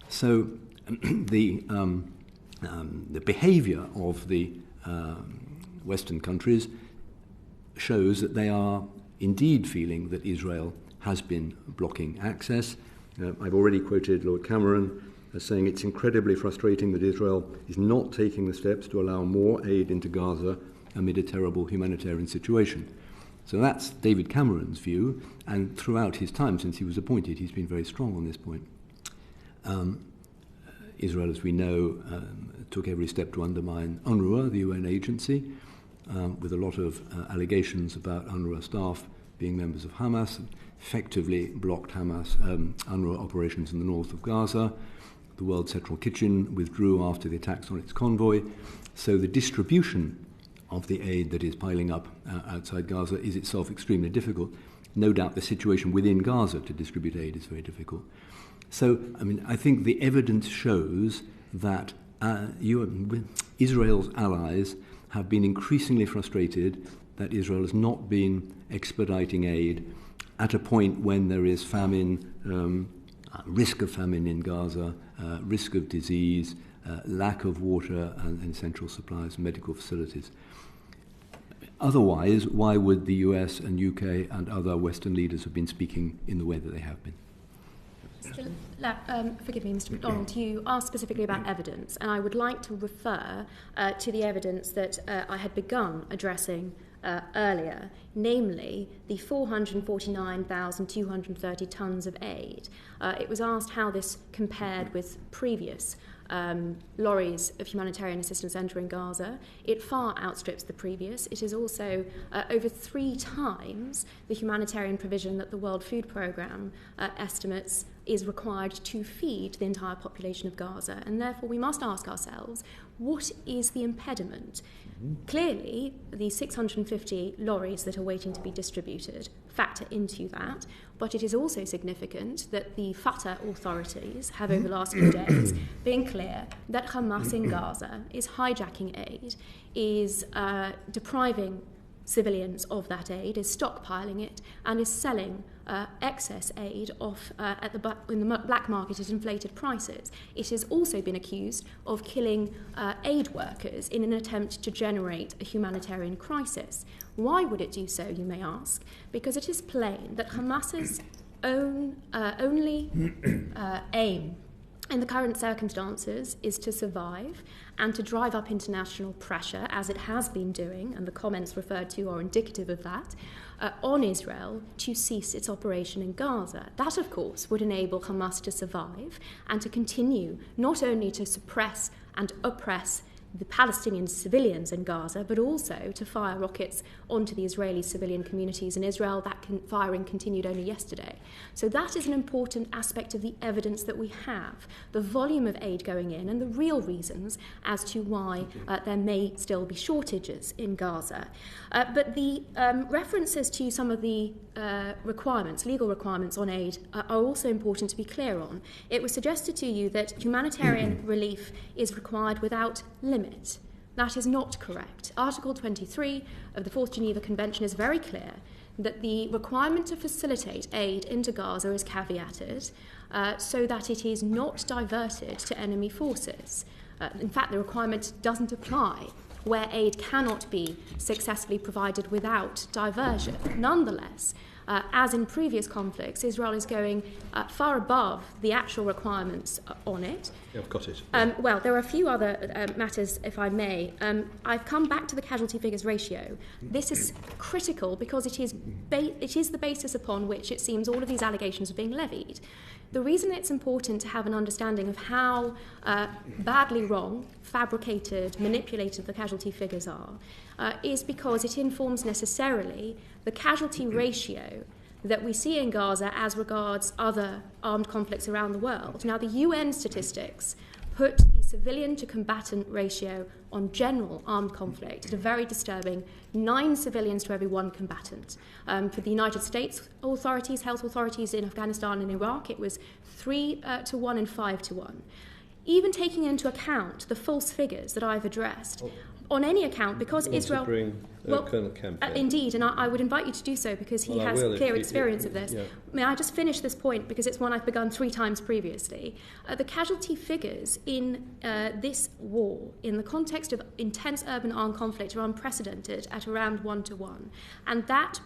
So the behavior of the Western countries shows that they are indeed feeling that Israel has been blocking access. I've already quoted Lord Cameron as saying it's incredibly frustrating that Israel is not taking the steps to allow more aid into Gaza amid a terrible humanitarian situation. So that's David Cameron's view, and throughout his time since he was appointed, he's been very strong on this point. Israel, as we know, took every step to undermine UNRWA, the UN agency, with a lot of allegations about UNRWA staff being members of Hamas, effectively blocked UNRWA operations in the north of Gaza. The World Central Kitchen withdrew after the attacks on its convoy. So the distribution of the aid that is piling up outside Gaza is itself extremely difficult. No doubt the situation within Gaza to distribute aid is very difficult. So, I think the evidence shows that Israel's allies have been increasingly frustrated that Israel has not been expediting aid at a point when there is famine, risk of famine in Gaza, risk of disease, lack of water and essential supplies and medical facilities. Otherwise, why would the US and UK and other Western leaders have been speaking in the way that they have been? Forgive me, Mr. MacDonald, you asked specifically about evidence, and I would like to refer to the evidence that I had begun addressing earlier, namely the 449,230 tonnes of aid. It was asked how this compared with previous lorries of humanitarian assistance entering Gaza. It far outstrips the previous. It is also over 3 times the humanitarian provision that the World Food Programme estimates is required to feed the entire population of Gaza. And therefore we must ask ourselves, what is the impediment? Clearly, the 650 lorries that are waiting to be distributed factor into that, but it is also significant that the Fatah authorities have over the last few days been clear that Hamas in Gaza is hijacking aid, is depriving civilians of that aid, is stockpiling it, and is selling excess aid off in the black market at inflated prices. It has also been accused of killing aid workers in an attempt to generate a humanitarian crisis. Why would it do so, you may ask? Because it is plain that Hamas's only aim in the current circumstances is to survive and to drive up international pressure, as it has been doing, and the comments referred to are indicative of that, on Israel to cease its operation in Gaza. That, of course, would enable Hamas to survive and to continue not only to suppress and oppress the Palestinian civilians in Gaza, but also to fire rockets onto the Israeli civilian communities in Israel. That firing continued only yesterday. So that is an important aspect of the evidence that we have, the volume of aid going in and the real reasons as to why there may still be shortages in Gaza. But the references to some of the requirements, legal requirements on aid, are also important to be clear on. It was suggested to you that humanitarian relief is required without limit. That is not correct. Article 23 of the 4th Geneva Convention is very clear that the requirement to facilitate aid into Gaza is caveated so that it is not diverted to enemy forces. In fact, the requirement doesn't apply where aid cannot be successfully provided without diversion. Nonetheless, as in previous conflicts, Israel is going far above the actual requirements on it. Yeah, I've got it. Well, there are a few other matters, if I may. I've come back to the casualty figures ratio. This is critical because it is the basis upon which it seems all of these allegations are being levied. The reason it's important to have an understanding of how badly wrong, fabricated, manipulated the casualty figures are is because it informs necessarily the casualty ratio that we see in Gaza as regards other armed conflicts around the world. Now, the UN statistics put the civilian to combatant ratio on general armed conflict at a very disturbing 9 civilians to every 1 combatant. For the United States authorities, health authorities in Afghanistan and Iraq, it was 3 to 1 and 5 to 1. Even taking into account the false figures that I've addressed, on any account, because Israel... To bring Colonel Kemp in. Indeed, and I would invite you to do so because he has clear experience of this. Yeah. May I just finish this point, because it's one I've begun 3 times previously. The casualty figures in this war, in the context of intense urban armed conflict, are unprecedented at around 1 to 1. And that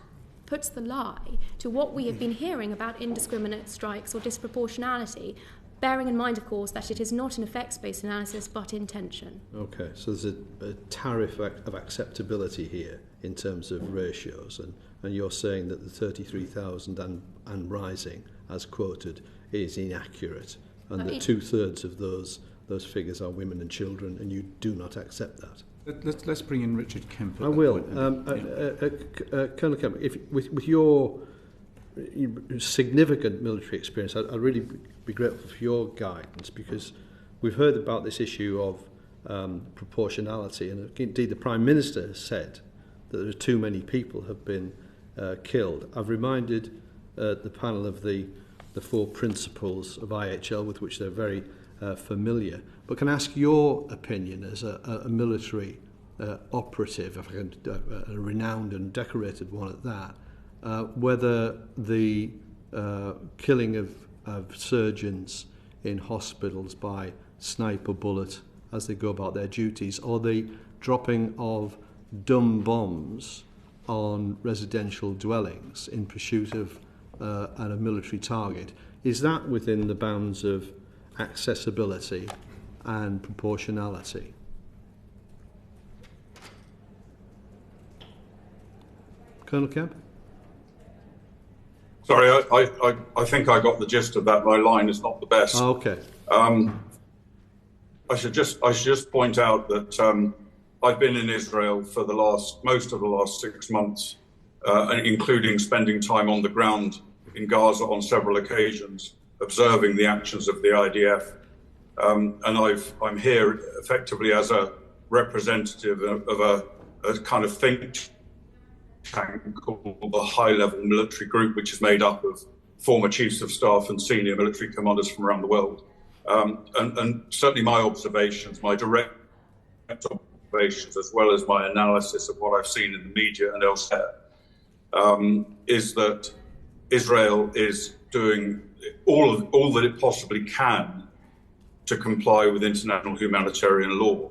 puts the lie to what we have been hearing about indiscriminate strikes or disproportionality, bearing in mind, of course, that it is not an effects-based analysis, but intention. Okay, so there's a tariff of acceptability here in terms of ratios, and you're saying that the 33,000 and rising, as quoted, is inaccurate, and that 2/3 of those figures are women and children, and you do not accept that. Let's bring in Richard Kemp. I will. Colonel Kemp, with your significant military experience, I'd really be grateful for your guidance, because we've heard about this issue of proportionality, and indeed the Prime Minister has said that there are too many people have been killed. I've reminded the panel of the 4 principles of IHL with which they're very familiar, but can I ask your opinion as a military operative, if I can, a renowned and decorated one at that, whether the killing of surgeons in hospitals by sniper bullet as they go about their duties, or the dropping of dumb bombs on residential dwellings in pursuit of a military target, is that within the bounds of accessibility and proportionality? Colonel Kemp? Sorry, I think I got the gist of that. My line is not the best. Oh, okay. I should just point out that I've been in Israel for most of the last 6 months, including spending time on the ground in Gaza on several occasions, observing the actions of the IDF. And I'm here effectively as a representative of a kind of think tank called the High-Level Military Group, which is made up of former chiefs of staff and senior military commanders from around the world. And certainly my observations, my direct observations, as well as my analysis of what I've seen in the media and elsewhere, is that Israel is doing all that it possibly can to comply with international humanitarian law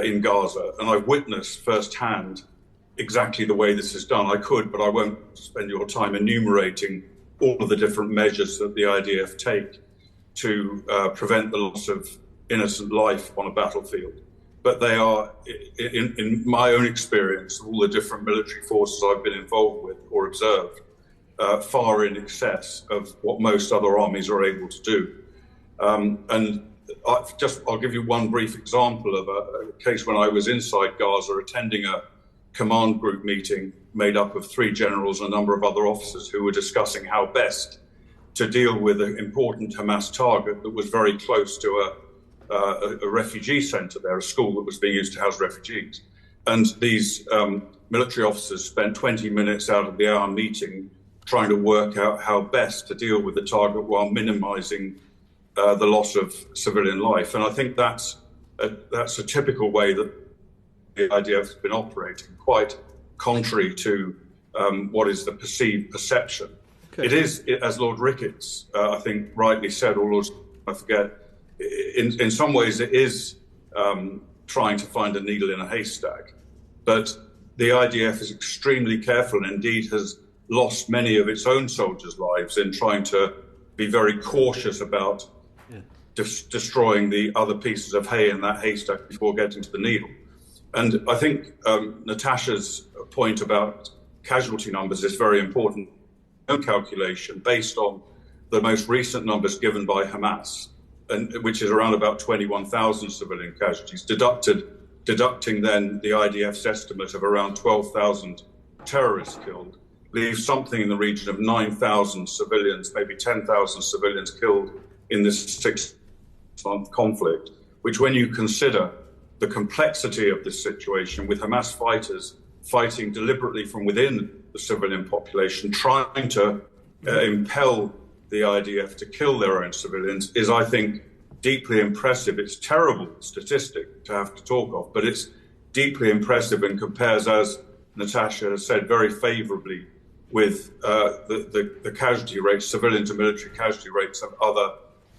in Gaza. And I've witnessed firsthand exactly the way this is done. I could, but I won't spend your time enumerating all of the different measures that the IDF take to prevent the loss of innocent life on a battlefield. But they are, in my own experience, all the different military forces I've been involved with or observed, far in excess of what most other armies are able to do. And I'll give you one brief example of a case when I was inside Gaza attending a command group meeting made up of 3 generals and a number of other officers who were discussing how best to deal with an important Hamas target that was very close to a refugee center there, a school that was being used to house refugees. And these military officers spent 20 minutes out of the hour meeting trying to work out how best to deal with the target while minimizing the loss of civilian life. And I think that's a typical way that the IDF has been operating, quite contrary to what is the perceived perception. Okay. It is, as Lord Ricketts, I think, rightly said, or Lord, I forget, in some ways it is trying to find a needle in a haystack. But the IDF is extremely careful and indeed has lost many of its own soldiers' lives in trying to be very cautious about destroying the other pieces of hay in that haystack before getting to the needle. And I think Natasha's point about casualty numbers is very important. No calculation based on the most recent numbers given by Hamas, which is around about 21,000 civilian casualties, deducting then the IDF's estimate of around 12,000 terrorists killed, leaves something in the region of 9,000 civilians, maybe 10,000 civilians killed in this 6 6-month conflict, which, when you consider the complexity of this situation with Hamas fighters fighting deliberately from within the civilian population, trying to impel the IDF to kill their own civilians, is, I think, deeply impressive. It's a terrible statistic to have to talk of, but it's deeply impressive and compares, as Natasha has said, very favourably with the casualty rates, civilian to military casualty rates of other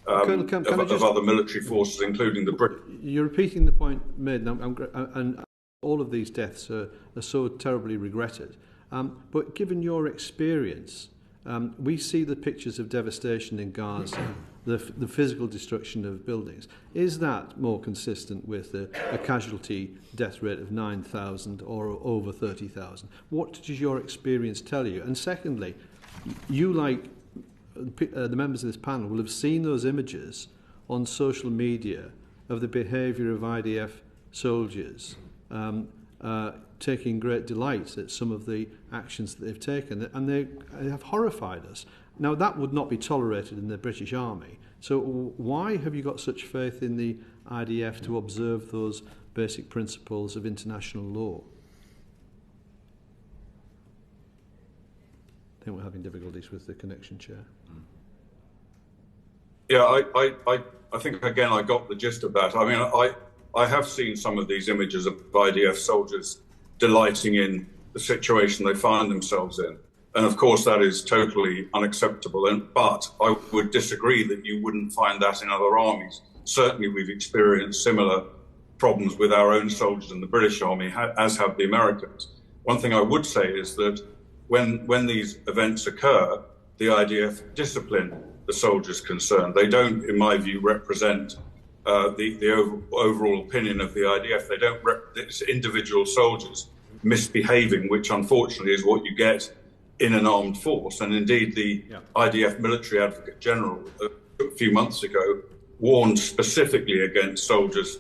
other military forces, including the British. You're repeating the point made, and all of these deaths are so terribly regretted. But given your experience, we see the pictures of devastation in Gaza, the physical destruction of buildings. Is that more consistent with a casualty death rate of 9,000 or over 30,000? What does your experience tell you? And secondly, you, like the members of this panel, will have seen those images on social media of the behaviour of IDF soldiers taking great delight at some of the actions that they've taken, and they have horrified us. Now, that would not be tolerated in the British Army. So why have you got such faith in the IDF to observe those basic principles of international law? I think we're having difficulties with the connection, Chair. Yeah, I think, again, I got the gist of that. I mean, I have seen some of these images of IDF soldiers delighting in the situation they find themselves in. And of course, that is totally unacceptable. But I would disagree that you wouldn't find that in other armies. Certainly, we've experienced similar problems with our own soldiers in the British Army, as have the Americans. One thing I would say is that when these events occur, the IDF discipline the soldiers concerned. They don't, in my view, represent the overall opinion of the IDF. They don't it's individual soldiers misbehaving, which unfortunately is what you get in an armed force. And indeed, the IDF Military Advocate General a few months ago warned specifically against soldiers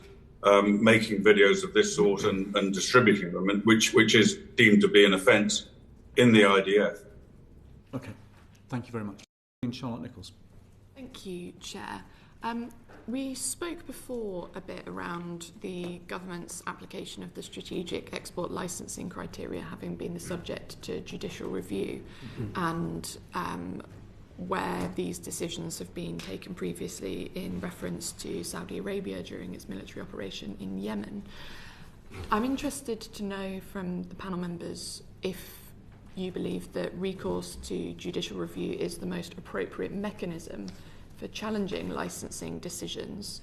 making videos of this sort and distributing them, which is deemed to be an offence in the IDF. Okay, thank you very much. Charlotte Nichols. Thank you, Chair. We spoke before a bit around the government's application of the strategic export licensing criteria having been the subject to judicial review, and where these decisions have been taken previously in reference to Saudi Arabia during its military operation in Yemen. I'm interested to know from the panel members if you believe that recourse to judicial review is the most appropriate mechanism for challenging licensing decisions,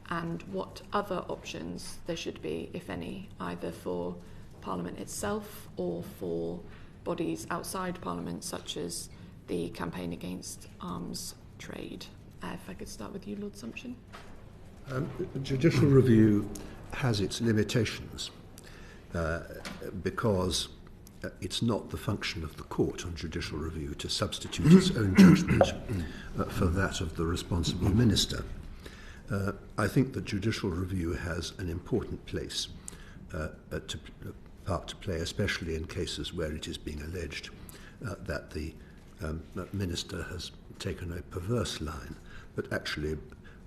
and what other options there should be, if any, either for Parliament itself or for bodies outside Parliament, such as the Campaign Against Arms Trade. If I could start with you, Lord Sumption. Judicial review has its limitations because it's not the function of the court on judicial review to substitute its own judgment for that of the responsible minister. I think that judicial review has an important place part to play, especially in cases where it is being alleged that the minister has taken a perverse line, but actually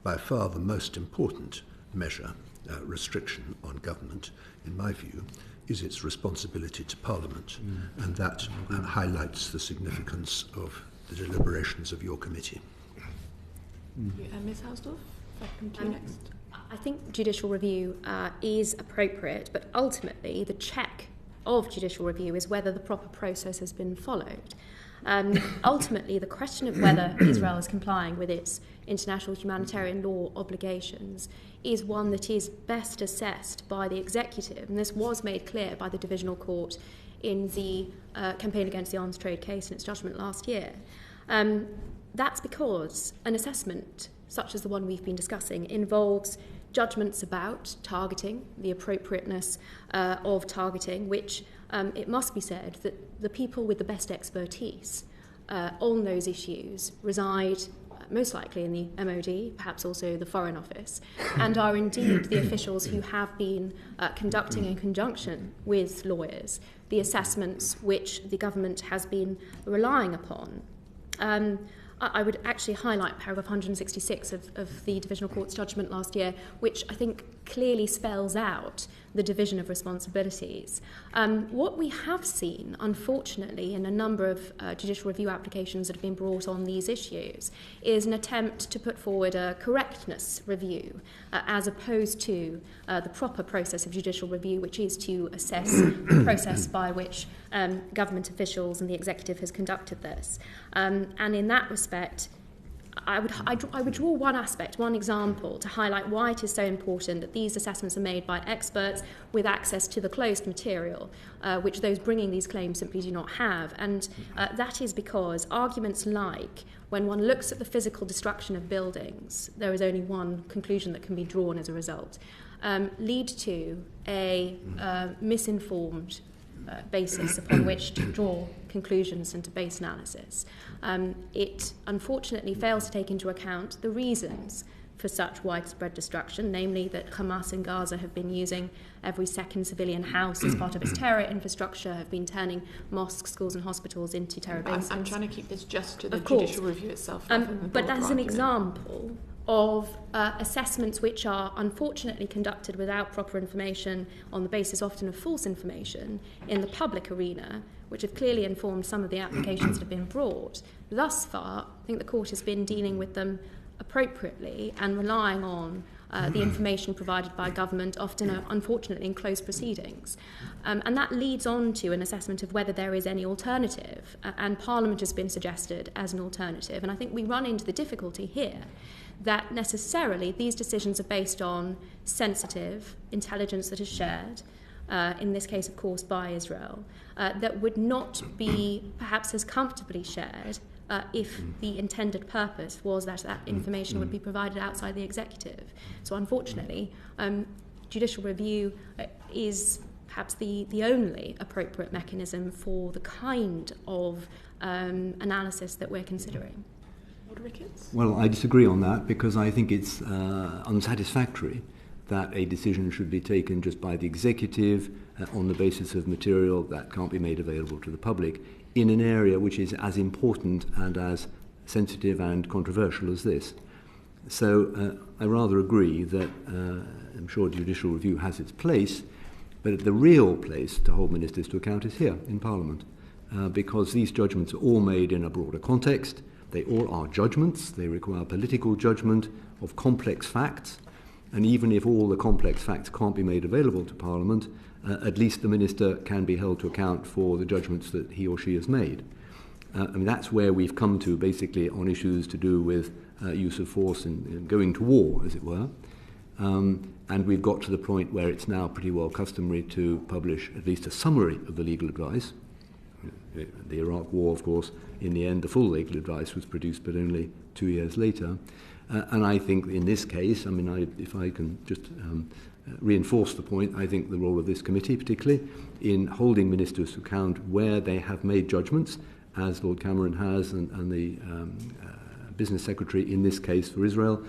by far the most important measure, restriction on government, in my view, is its responsibility to Parliament, and that highlights the significance of the deliberations of your committee. Ms. Hausdorff, if I come to you next. I think judicial review is appropriate, but ultimately the check of judicial review is whether the proper process has been followed. Ultimately, the question of whether Israel is complying with its international humanitarian law obligations is one that is best assessed by the executive, and this was made clear by the Divisional Court in the Campaign Against the Arms Trade case in its judgment last year. That's because an assessment such as the one we've been discussing involves judgments about targeting, the appropriateness of targeting, which it must be said that the people with the best expertise on those issues reside most likely in the MOD, perhaps also the Foreign Office, and are indeed the officials who have been conducting in conjunction with lawyers the assessments which the government has been relying upon. I would actually highlight paragraph 166 of the Divisional Court's judgment last year, which I think clearly spells out the division of responsibilities. What we have seen, unfortunately, in a number of judicial review applications that have been brought on these issues, is an attempt to put forward a correctness review as opposed to the proper process of judicial review, which is to assess the process by which government officials and the executive has conducted this. And in that respect, I would draw one aspect, one example, to highlight why it is so important that these assessments are made by experts with access to the closed material, which those bringing these claims simply do not have. And that is because arguments like, when one looks at the physical destruction of buildings, there is only one conclusion that can be drawn as a result, lead to a misinformed basis upon which to draw conclusions and to base analysis. It unfortunately fails to take into account the reasons for such widespread destruction, namely that Hamas in Gaza have been using every second civilian house as part of its terror infrastructure, have been turning mosques, schools and hospitals into terror bases. I'm trying to keep this just to the judicial review itself. But that's an example of assessments which are unfortunately conducted without proper information, on the basis often of false information in the public arena, which have clearly informed some of the applications that have been brought. Thus far, I think the court has been dealing with them appropriately and relying on the information provided by government, often unfortunately in closed proceedings. And that leads on to an assessment of whether there is any alternative, and Parliament has been suggested as an alternative. And I think we run into the difficulty here that necessarily these decisions are based on sensitive intelligence that is shared, in this case, of course, by Israel, that would not be perhaps as comfortably shared if the intended purpose was that that information would be provided outside the executive. So unfortunately, judicial review is perhaps the only appropriate mechanism for the kind of analysis that we're considering. Ricketts? Well, I disagree on that because I think it's unsatisfactory that a decision should be taken just by the executive on the basis of material that can't be made available to the public in an area which is as important and as sensitive and controversial as this. So I rather agree that I'm sure judicial review has its place, but the real place to hold ministers to account is here in Parliament, because these judgments are all made in a broader context. They all are judgments. They require political judgment of complex facts. And even if all the complex facts can't be made available to Parliament, at least the minister can be held to account for the judgments that he or she has made. That's where we've come to basically on issues to do with use of force and going to war, as it were. And we've got to the point where it's now pretty well customary to publish at least a summary of the legal advice. The Iraq War, of course, in the end, the full legal advice was produced, but only 2 years later. And I think in this case, if I can just reinforce the point, I think the role of this committee, particularly in holding ministers to account where they have made judgments, as Lord Cameron has and the Business Secretary in this case for Israel,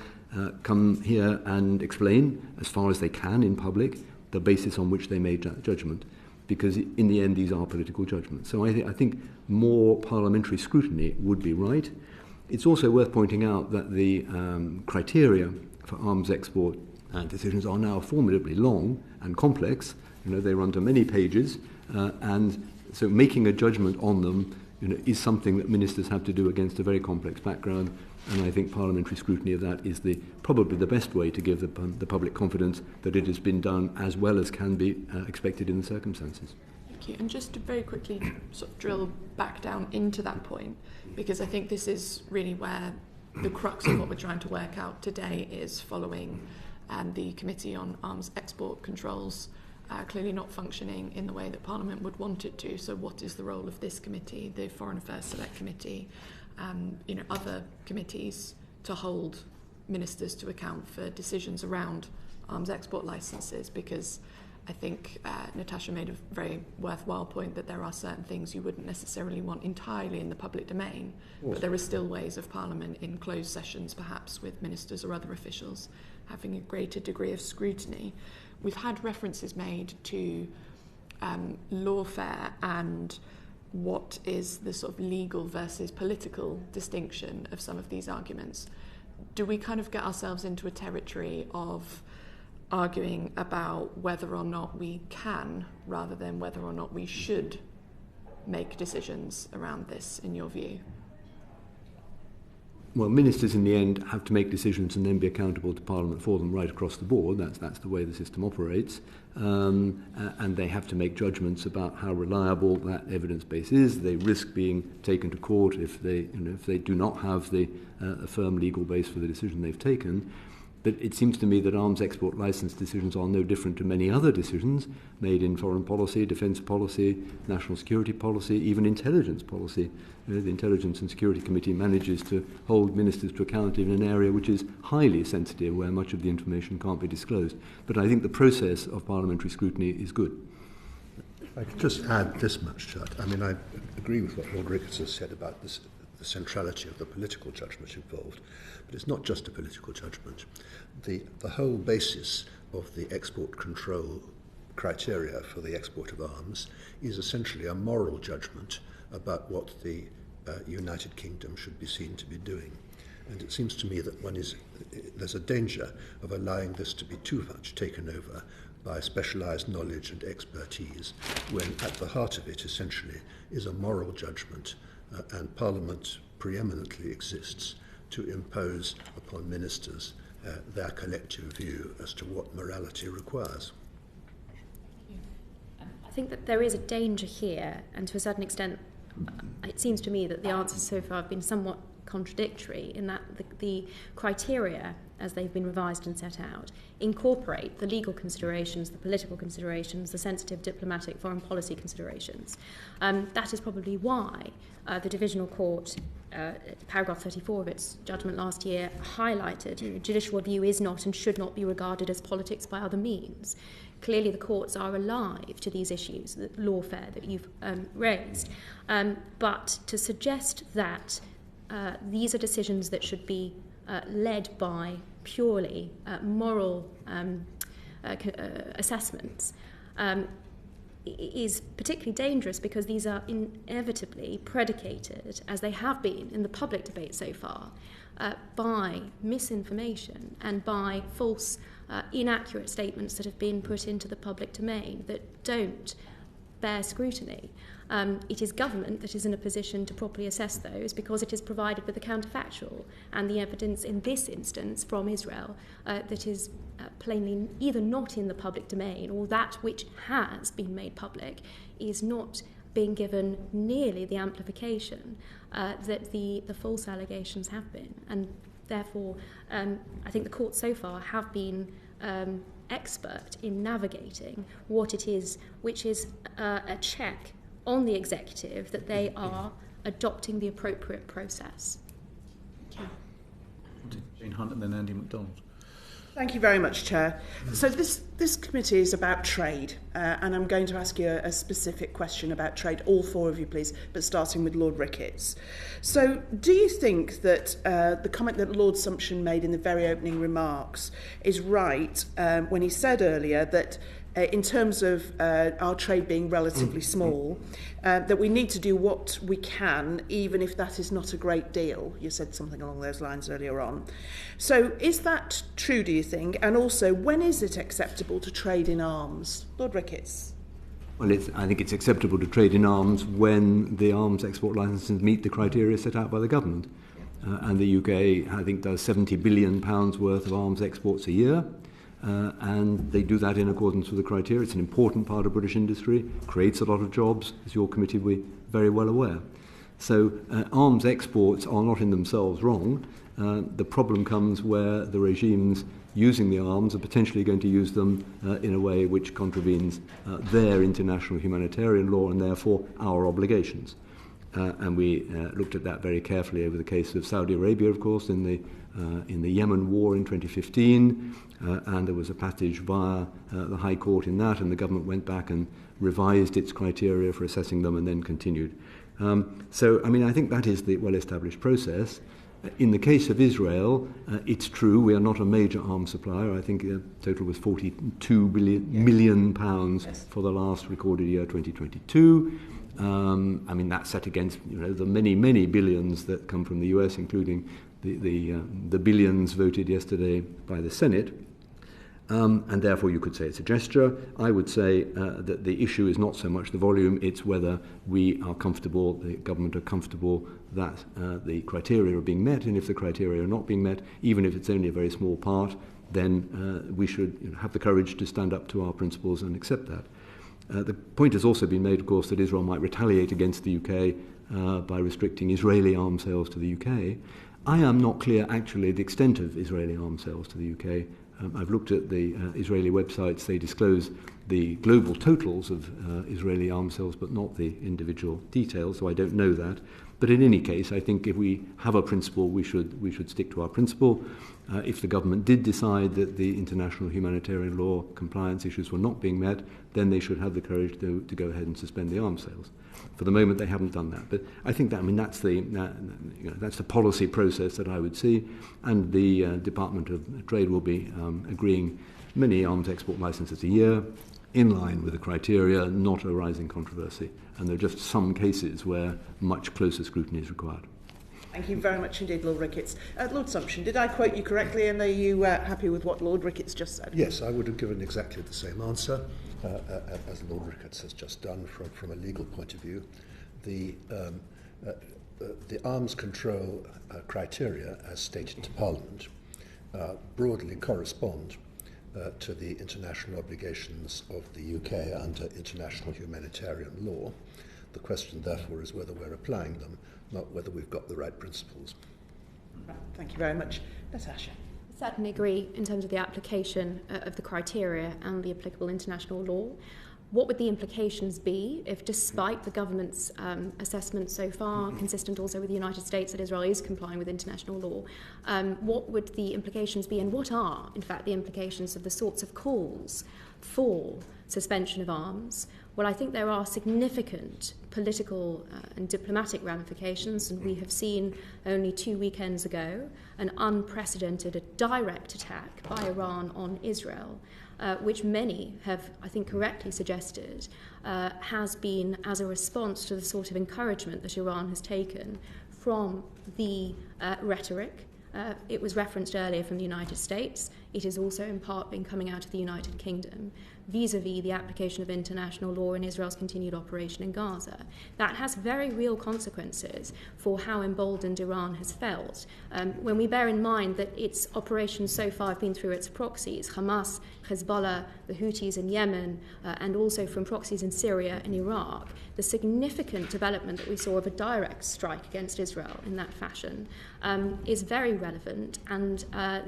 come here and explain, as far as they can in public, the basis on which they made that judgment. Because in the end, these are political judgments. So I think more parliamentary scrutiny would be right. It's also worth pointing out that the criteria for arms export decisions are now formidably long and complex. They run to many pages, and so making a judgment on them is something that ministers have to do against a very complex background. And I think parliamentary scrutiny of that is probably the best way to give the public confidence that it has been done as well as can be expected in the circumstances. Thank you. And just to very quickly sort of drill back down into that point, because I think this is really where the crux of what we're trying to work out today is, following the Committee on Arms Export Controls clearly not functioning in the way that Parliament would want it to. So what is the role of this committee, the Foreign Affairs Select Committee, other committees, to hold ministers to account for decisions around arms export licences? Because I think Natasha made a very worthwhile point that there are certain things you wouldn't necessarily want entirely in the public domain, but there are still ways of Parliament in closed sessions, perhaps with ministers or other officials, having a greater degree of scrutiny. We've had references made to lawfare and what is the sort of legal versus political distinction of some of these arguments, do we kind of get ourselves into a territory of arguing about whether or not we can, rather than whether or not we should make decisions around this, in your view? Well, ministers in the end have to make decisions and then be accountable to Parliament for them right across the board. That's the way the system operates. And they have to make judgments about how reliable that evidence base is. They risk being taken to court if they do not have the a firm legal base for the decision they've taken. But it seems to me that arms export license decisions are no different to many other decisions made in foreign policy, defence policy, national security policy, even intelligence policy. The Intelligence and Security Committee manages to hold ministers to account in an area which is highly sensitive, where much of the information can't be disclosed. But I think the process of parliamentary scrutiny is good. I could just add this much, Chad. I mean, I agree with what Lord Ricketts has said about this, the centrality of the political judgment involved. But it's not just a political judgment. The whole basis of the export control criteria for the export of arms is essentially a moral judgment about what the United Kingdom should be seen to be doing. And it seems to me that there's a danger of allowing this to be too much taken over by specialised knowledge and expertise, when at the heart of it essentially is a moral judgment, and Parliament preeminently exists to impose upon ministers their collective view as to what morality requires. I think that there is a danger here, and to a certain extent, it seems to me that the answers so far have been somewhat contradictory, in that the criteria, as they've been revised and set out, incorporate the legal considerations, the political considerations, the sensitive diplomatic foreign policy considerations. That is probably why the Divisional Court, paragraph 34 of its judgment last year, highlighted judicial review is not and should not be regarded as politics by other means. Clearly the courts are alive to these issues, the lawfare that you've raised. But to suggest that these are decisions that should be led by purely moral assessments is particularly dangerous, because these are inevitably predicated, as they have been in the public debate so far, by misinformation and by false, inaccurate statements that have been put into the public domain that don't bear scrutiny. It is government that is in a position to properly assess those, because it is provided with the counterfactual and the evidence in this instance from Israel that is plainly either not in the public domain, or that which has been made public is not being given nearly the amplification that the false allegations have been. And therefore, I think the courts so far have been expert in navigating what it is, which is a check on the executive that they are adopting the appropriate process. Thank you. Jane Hunt and then Andy MacDonald. Thank you very much, Chair. So this committee is about trade, and I'm going to ask you a specific question about trade, all four of you please, but starting with Lord Ricketts. So do you think that the comment that Lord Sumption made in the very opening remarks is right when he said earlier that in terms of our trade being relatively small, that we need to do what we can, even if that is not a great deal? You said something along those lines earlier on. So is that true, do you think? And also, when is it acceptable to trade in arms? Lord Ricketts. Well, I think it's acceptable to trade in arms when the arms export licenses meet the criteria set out by the government. And the UK, I think, does £70 billion worth of arms exports a year. And they do that in accordance with the criteria. It's an important part of British industry, creates a lot of jobs, as your committee will be very well aware. So arms exports are not in themselves wrong. The problem comes where the regimes using the arms are potentially going to use them in a way which contravenes their international humanitarian law and therefore our obligations. And we looked at that very carefully over the case of Saudi Arabia, of course, in the Yemen war in 2015, and there was a passage via the High Court in that, and the government went back and revised its criteria for assessing them and then continued. So, I mean, I think that is the well-established process. In the case of Israel, it's true, we are not a major arms supplier. I think the total was £42 million for the last recorded year, 2022. I mean, that's set against the many billions that come from the US, including the billions voted yesterday by the Senate. And therefore you could say it's a gesture. I would say that the issue is not so much the volume, it's whether we are comfortable, the government are comfortable that the criteria are being met, and if the criteria are not being met, even if it's only a very small part, then we should have the courage to stand up to our principles and accept that. The point has also been made, of course, that Israel might retaliate against the UK by restricting Israeli arms sales to the UK. I am not clear, actually, the extent of Israeli arms sales to the UK. I've looked at the Israeli websites. They disclose the global totals of Israeli arms sales, but not the individual details, so I don't know that. But in any case, I think if we have a principle, we should stick to our principle. If the government did decide that the international humanitarian law compliance issues were not being met, then they should have the courage to go ahead and suspend the arms sales. For the moment, they haven't done that. But I think that's the policy process that I would see, and the Department of Trade will be agreeing many arms export licenses a year, in line with the criteria, not a rising controversy. And there are just some cases where much closer scrutiny is required. Thank you very much indeed, Lord Ricketts. Lord Sumption, did I quote you correctly, and are you happy with what Lord Ricketts just said? Yes, I would have given exactly the same answer as Lord Ricketts has just done from a legal point of view. The arms control criteria, as stated to Parliament, broadly correspond to the international obligations of the UK under international humanitarian law. The question, therefore, is whether we're applying them, not whether we've got the right principles. Right, thank you very much. Natasha. I certainly agree in terms of the application of the criteria and the applicable international law. What would the implications be if, despite the government's assessment so far, consistent also with the United States that Israel is complying with international law, what would the implications be, and what are, in fact, the implications of the sorts of calls for suspension of arms? Well, I think there are significant political and diplomatic ramifications, and we have seen only 2 weekends ago an unprecedented, a direct attack by Iran on Israel, which many have, I think, correctly suggested has been as a response to the sort of encouragement that Iran has taken from the rhetoric. It was referenced earlier from the United States. It has also in part been coming out of the United Kingdom vis-à-vis the application of international law in Israel's continued operation in Gaza. That has very real consequences for how emboldened Iran has felt. When we bear in mind that its operations so far have been through its proxies, Hamas, Hezbollah, the Houthis in Yemen, and also from proxies in Syria and Iraq, the significant development that we saw of a direct strike against Israel in that fashion is very relevant, and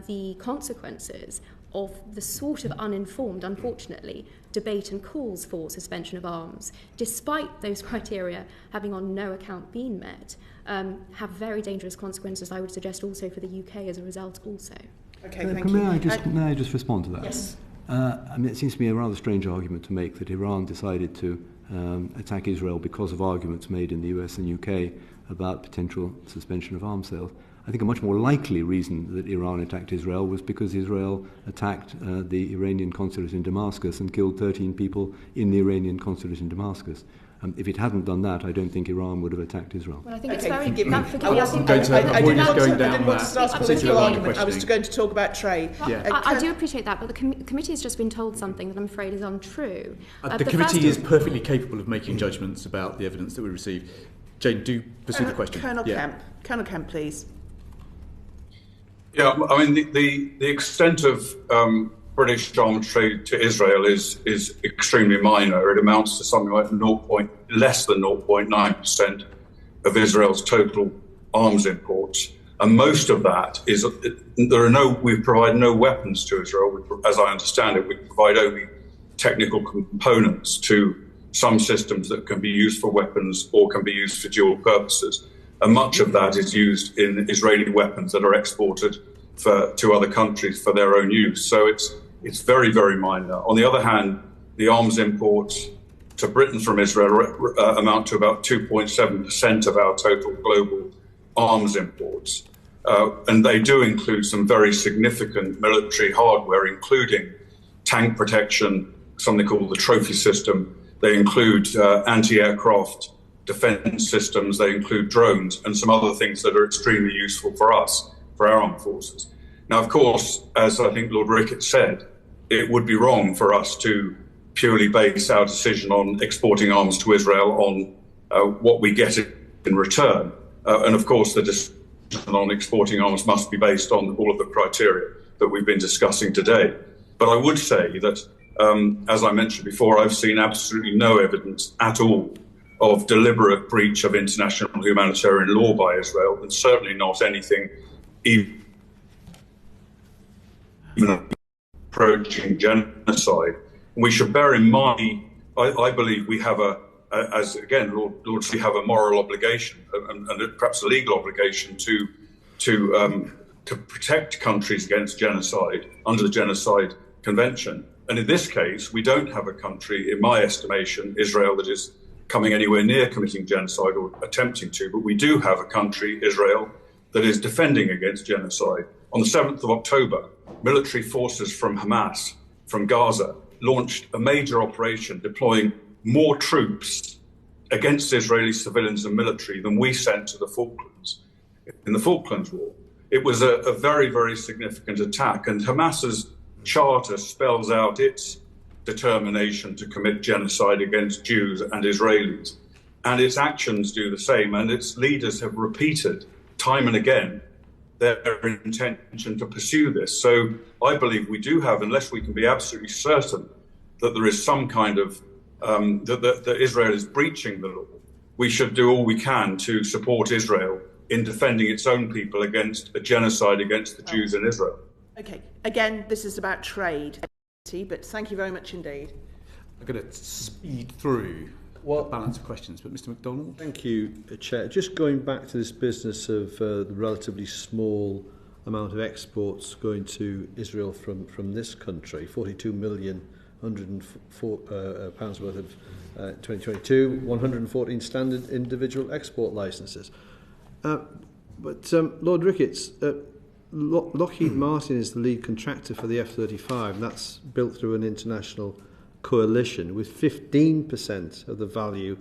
the consequences of the sort of uninformed, unfortunately, debate and calls for suspension of arms, despite those criteria having on no account been met, have very dangerous consequences, I would suggest, also for the UK as a result also. Okay, thank you. May I just respond to that? Yes. I mean, it seems to me a rather strange argument to make that Iran decided to attack Israel because of arguments made in the US and UK about potential suspension of arms sales. I think a much more likely reason that Iran attacked Israel was because Israel attacked the Iranian consulate in Damascus and killed 13 people in the Iranian consulate in Damascus. If it hadn't done that, I don't think Iran would have attacked Israel. Well, I think it's Okay, very... forgive me. I didn't want to start a political argument. I was questioning. going to talk about trade. I do appreciate that, but the committee has just been told something that I'm afraid is untrue. The committee is perfectly capable of making judgments about the evidence that we receive. Jane, do pursue the question. Colonel Kemp, please. Yeah, I mean, the extent of British arms trade to Israel is extremely minor. It amounts to something like less than 0.9% of Israel's total arms imports. And most of that is, we provide no weapons to Israel. As I understand it, we provide only technical components to some systems that can be used for weapons or can be used for dual purposes. And much of that is used in Israeli weapons that are exported to other countries for their own use. So it's very, very minor. On the other hand, the arms imports to Britain from Israel amount to about 2.7% of our total global arms imports. And they do include some very significant military hardware, including tank protection, something called the trophy system. They include anti-aircraft defence systems, they include drones and some other things that are extremely useful for us, for our armed forces. Now, of course, as I think Lord Ricketts said, it would be wrong for us to purely base our decision on exporting arms to Israel on what we get in return. And of course, the decision on exporting arms must be based on all of the criteria that we've been discussing today. But I would say that, as I mentioned before, I've seen absolutely no evidence at all of deliberate breach of international humanitarian law by Israel, and certainly not anything even approaching genocide. We should bear in mind, I believe we have as again, Lord, we have a moral obligation and perhaps a legal obligation to protect countries against genocide under the Genocide Convention. And in this case, we don't have a country, in my estimation, Israel, that is coming anywhere near committing genocide or attempting to, but we do have a country, Israel, that is defending against genocide. On the 7th of October, military forces from Hamas, from Gaza, launched a major operation deploying more troops against Israeli civilians and military than we sent to the Falklands in the Falklands War. It was a very, very significant attack, and Hamas's charter spells out its determination to commit genocide against Jews and Israelis. And its actions do the same, and its leaders have repeated time and again their intention to pursue this. So I believe we do have, unless we can be absolutely certain that there is some kind of, that Israel is breaching the law, we should do all we can to support Israel in defending its own people against a genocide against the Jews in Israel. Okay, again, this is about trade, but thank you very much indeed. I'm going to speed through the balance of questions, but Mr. MacDonald? Thank you, Chair. Just going back to this business of the relatively small amount of exports going to Israel from this country, 42 million, £104 worth of 2022, 114 standard individual export licences. But Lord Ricketts, Lockheed Martin is the lead contractor for the F-35, and that's built through an international coalition with 15% of the value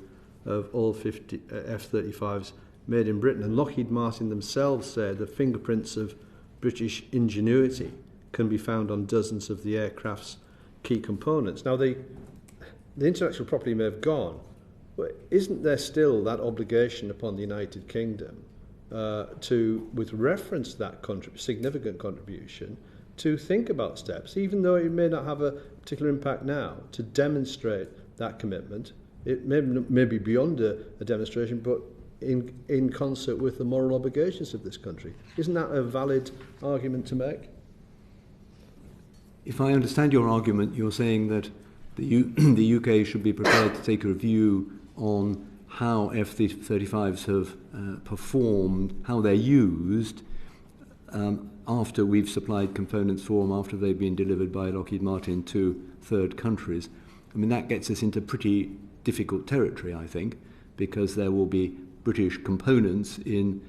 of all 50 F-35s made in Britain. And Lockheed Martin themselves said the fingerprints of British ingenuity can be found on dozens of the aircraft's key components. Now, the intellectual property may have gone, but isn't there still that obligation upon the United Kingdom to, with reference to that significant contribution, to think about steps, even though it may not have a particular impact now, to demonstrate that commitment? It may be beyond a demonstration, but in concert with the moral obligations of this country. Isn't that a valid argument to make? If I understand your argument, you're saying that the UK should be prepared to take a review on how F-35s have performed, how they're used, after we've supplied components for them, after they've been delivered by Lockheed Martin to third countries. I mean, that gets us into pretty difficult territory, I think, because there will be British components in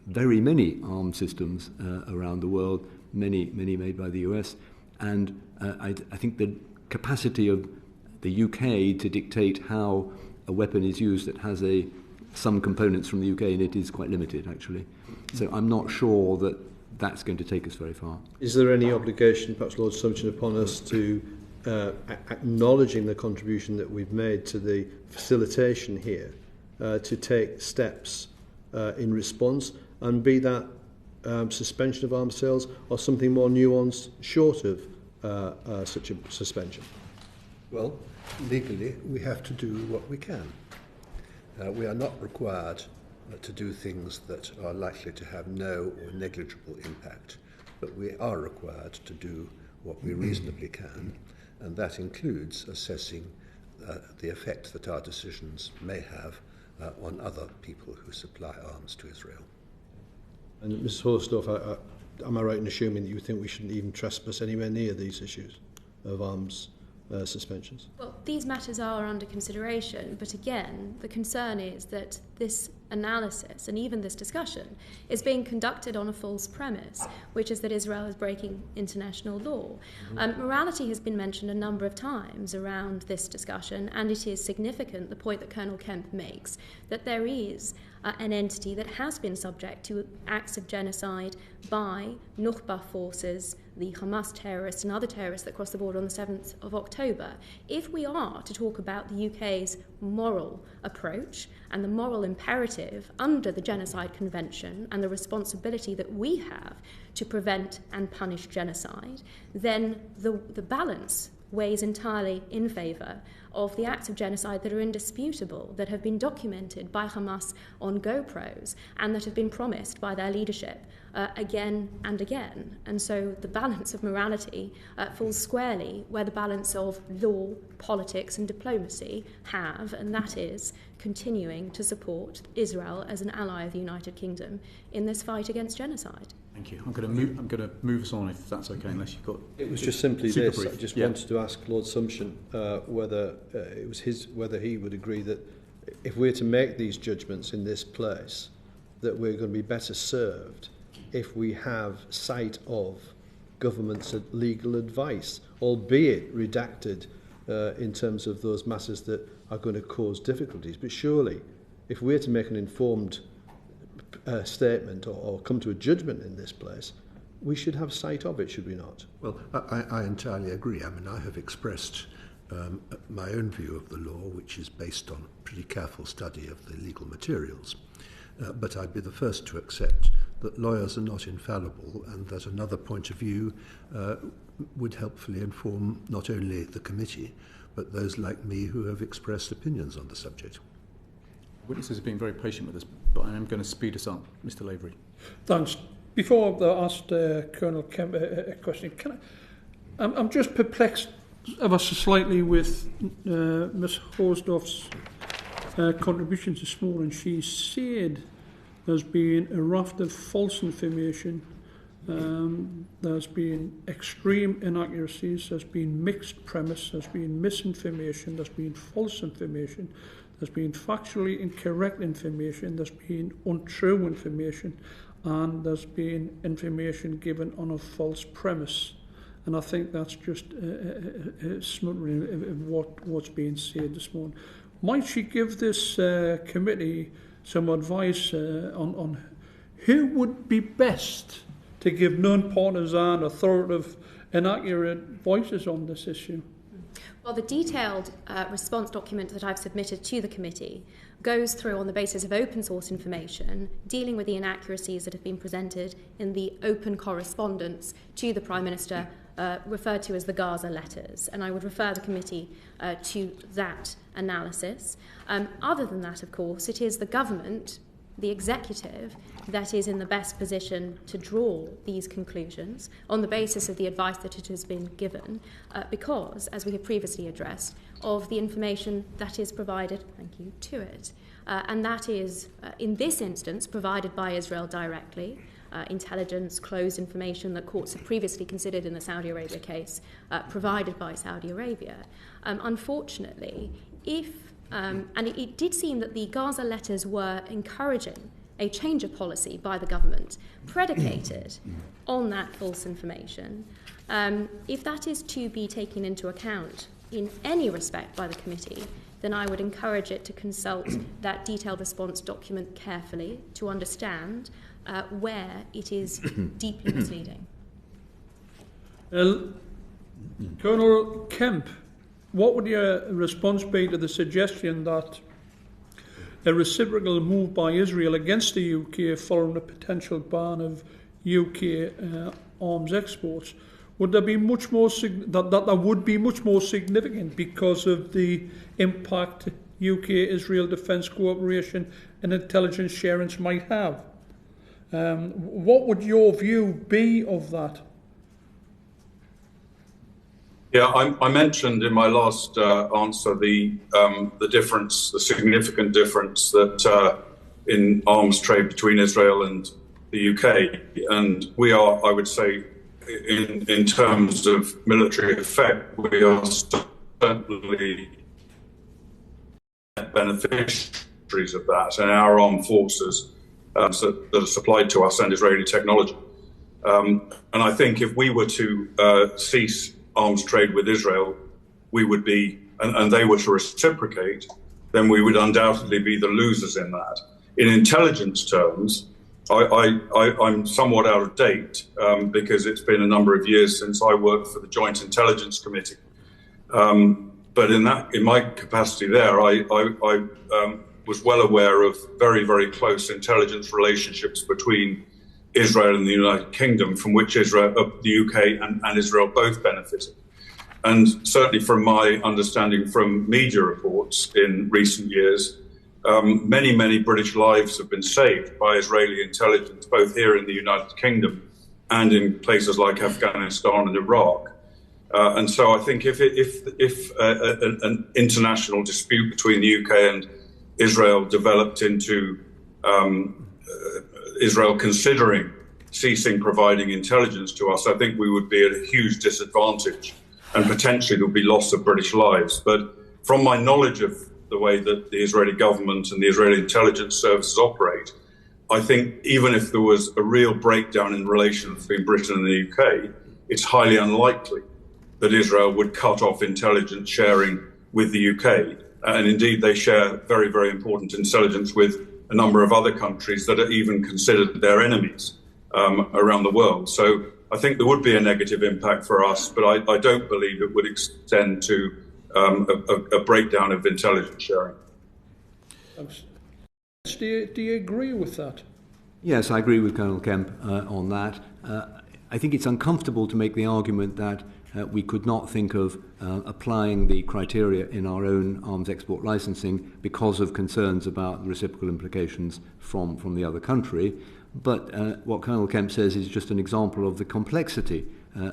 very many armed systems around the world, many made by the US. And I think the capacity of the UK to dictate how a weapon is used that has some components from the UK in it is quite limited, actually. So I'm not sure that that's going to take us very far. Is there any obligation, perhaps Lord Sumption, upon us to acknowledging the contribution that we've made to the facilitation here, to take steps in response, and be that suspension of arms sales or something more nuanced short of such a suspension? Well, legally, we have to do what we can. We are not required to do things that are likely to have no or negligible impact, but we are required to do what we reasonably can, and that includes assessing the effect that our decisions may have on other people who supply arms to Israel. And Mrs. Hausdorff, am I right in assuming that you think we shouldn't even trespass anywhere near these issues of arms suspensions? Well, these matters are under consideration, but again, the concern is that this analysis and even this discussion is being conducted on a false premise, which is that Israel is breaking international law. Morality has been mentioned a number of times around this discussion, and it is significant, the point that Colonel Kemp makes, that there is an entity that has been subject to acts of genocide by Nukhba forces, the Hamas terrorists and other terrorists that crossed the border on the 7th of October. If we are to talk about the UK's moral approach and the moral imperative under the Genocide Convention and the responsibility that we have to prevent and punish genocide, then the balance weighs entirely in favour of the acts of genocide that are indisputable, that have been documented by Hamas on GoPros and that have been promised by their leadership again and again. And so the balance of morality falls squarely where the balance of law, politics and diplomacy have, and that is continuing to support Israel as an ally of the United Kingdom in this fight against genocide. Thank you. I'm going to move us on, if that's okay, unless you've got... It was just simply super this. brief. I just wanted to ask Lord Sumption whether he would agree that if we're to make these judgments in this place, that we're going to be better served if we have sight of government's legal advice, albeit redacted in terms of those matters that are going to cause difficulties. But surely, if we're to make an informed statement or come to a judgment in this place, we should have sight of it, should we not? Well, I entirely agree. I mean, I have expressed my own view of the law, which is based on pretty careful study of the legal materials. But I'd be the first to accept that lawyers are not infallible and that another point of view would helpfully inform not only the committee, but those like me who have expressed opinions on the subject. Witnesses have been very patient with us, but I am going to speed us up. Mr. Lavery. Thanks. Before I asked Colonel Kemp a question, I'm just perplexed ever so slightly with Ms. Hausdorff's contributions this morning. She said there's been a raft of false information, there's been extreme inaccuracies, there's been mixed premise, there's been misinformation, there's been false information, there's been factually incorrect information, there's been untrue information, and there's been information given on a false premise. And I think that's just a smattering of what's being said this morning. Might she give this committee some advice on who would be best to give non-partisan, authoritative, inaccurate voices on this issue? Well, the detailed response document that I've submitted to the committee goes through on the basis of open source information, dealing with the inaccuracies that have been presented in the open correspondence to the Prime Minister, referred to as the Gaza letters. And I would refer the committee to that analysis. Other than that, of course, it is the government, the executive, that is in the best position to draw these conclusions on the basis of the advice that it has been given, because, as we have previously addressed, of the information that is provided, to it. And that is, in this instance, provided by Israel directly, intelligence, closed information that courts have previously considered in the Saudi Arabia case, provided by Saudi Arabia. Unfortunately, and it did seem that the Gaza letters were encouraging a change of policy by the government predicated on that false information. If that is to be taken into account in any respect by the committee, then I would encourage it to consult that detailed response document carefully to understand where it is deeply misleading. Colonel Kemp, what would your response be to the suggestion that a reciprocal move by Israel against the UK following a potential ban of UK arms exports would there be much more that would be much more significant because of the impact UK-Israel defence cooperation and intelligence sharing might have? What would your view be of that? Yeah, I mentioned in my last answer the difference, the significant difference that in arms trade between Israel and the UK, and we are, I would say, in terms of military effect, we are certainly beneficiaries beneficiaries of that, and our armed forces that are supplied to us and Israeli technology. And I think if we were to cease arms trade with Israel, we would be, and they were to reciprocate, then we would undoubtedly be the losers in that. In intelligence terms, I'm somewhat out of date because it's been a number of years since I worked for the Joint Intelligence Committee. But in my capacity there, I was well aware of very, very close intelligence relationships between Israel and the United Kingdom, from which the UK and Israel both benefited. And certainly from my understanding from media reports in recent years, many, many British lives have been saved by Israeli intelligence, both here in the United Kingdom and in places like Afghanistan and Iraq. And so I think if an international dispute between the UK and Israel developed into Israel considering ceasing providing intelligence to us, I think we would be at a huge disadvantage, and potentially there would be loss of British lives. But from my knowledge of the way that the Israeli government and the Israeli intelligence services operate, I think even if there was a real breakdown in relations between Britain and the UK, it's highly unlikely that Israel would cut off intelligence sharing with the UK. And indeed, they share very, very important intelligence with a number of other countries that are even considered their enemies around the world. So I think there would be a negative impact for us, but I don't believe it would extend to a breakdown of intelligence sharing. Do you agree with that? Yes, I agree with Colonel Kemp on that. I think it's uncomfortable to make the argument that we could not think of applying the criteria in our own arms export licensing because of concerns about the reciprocal implications from the other country. But what Colonel Kemp says is just an example of the complexity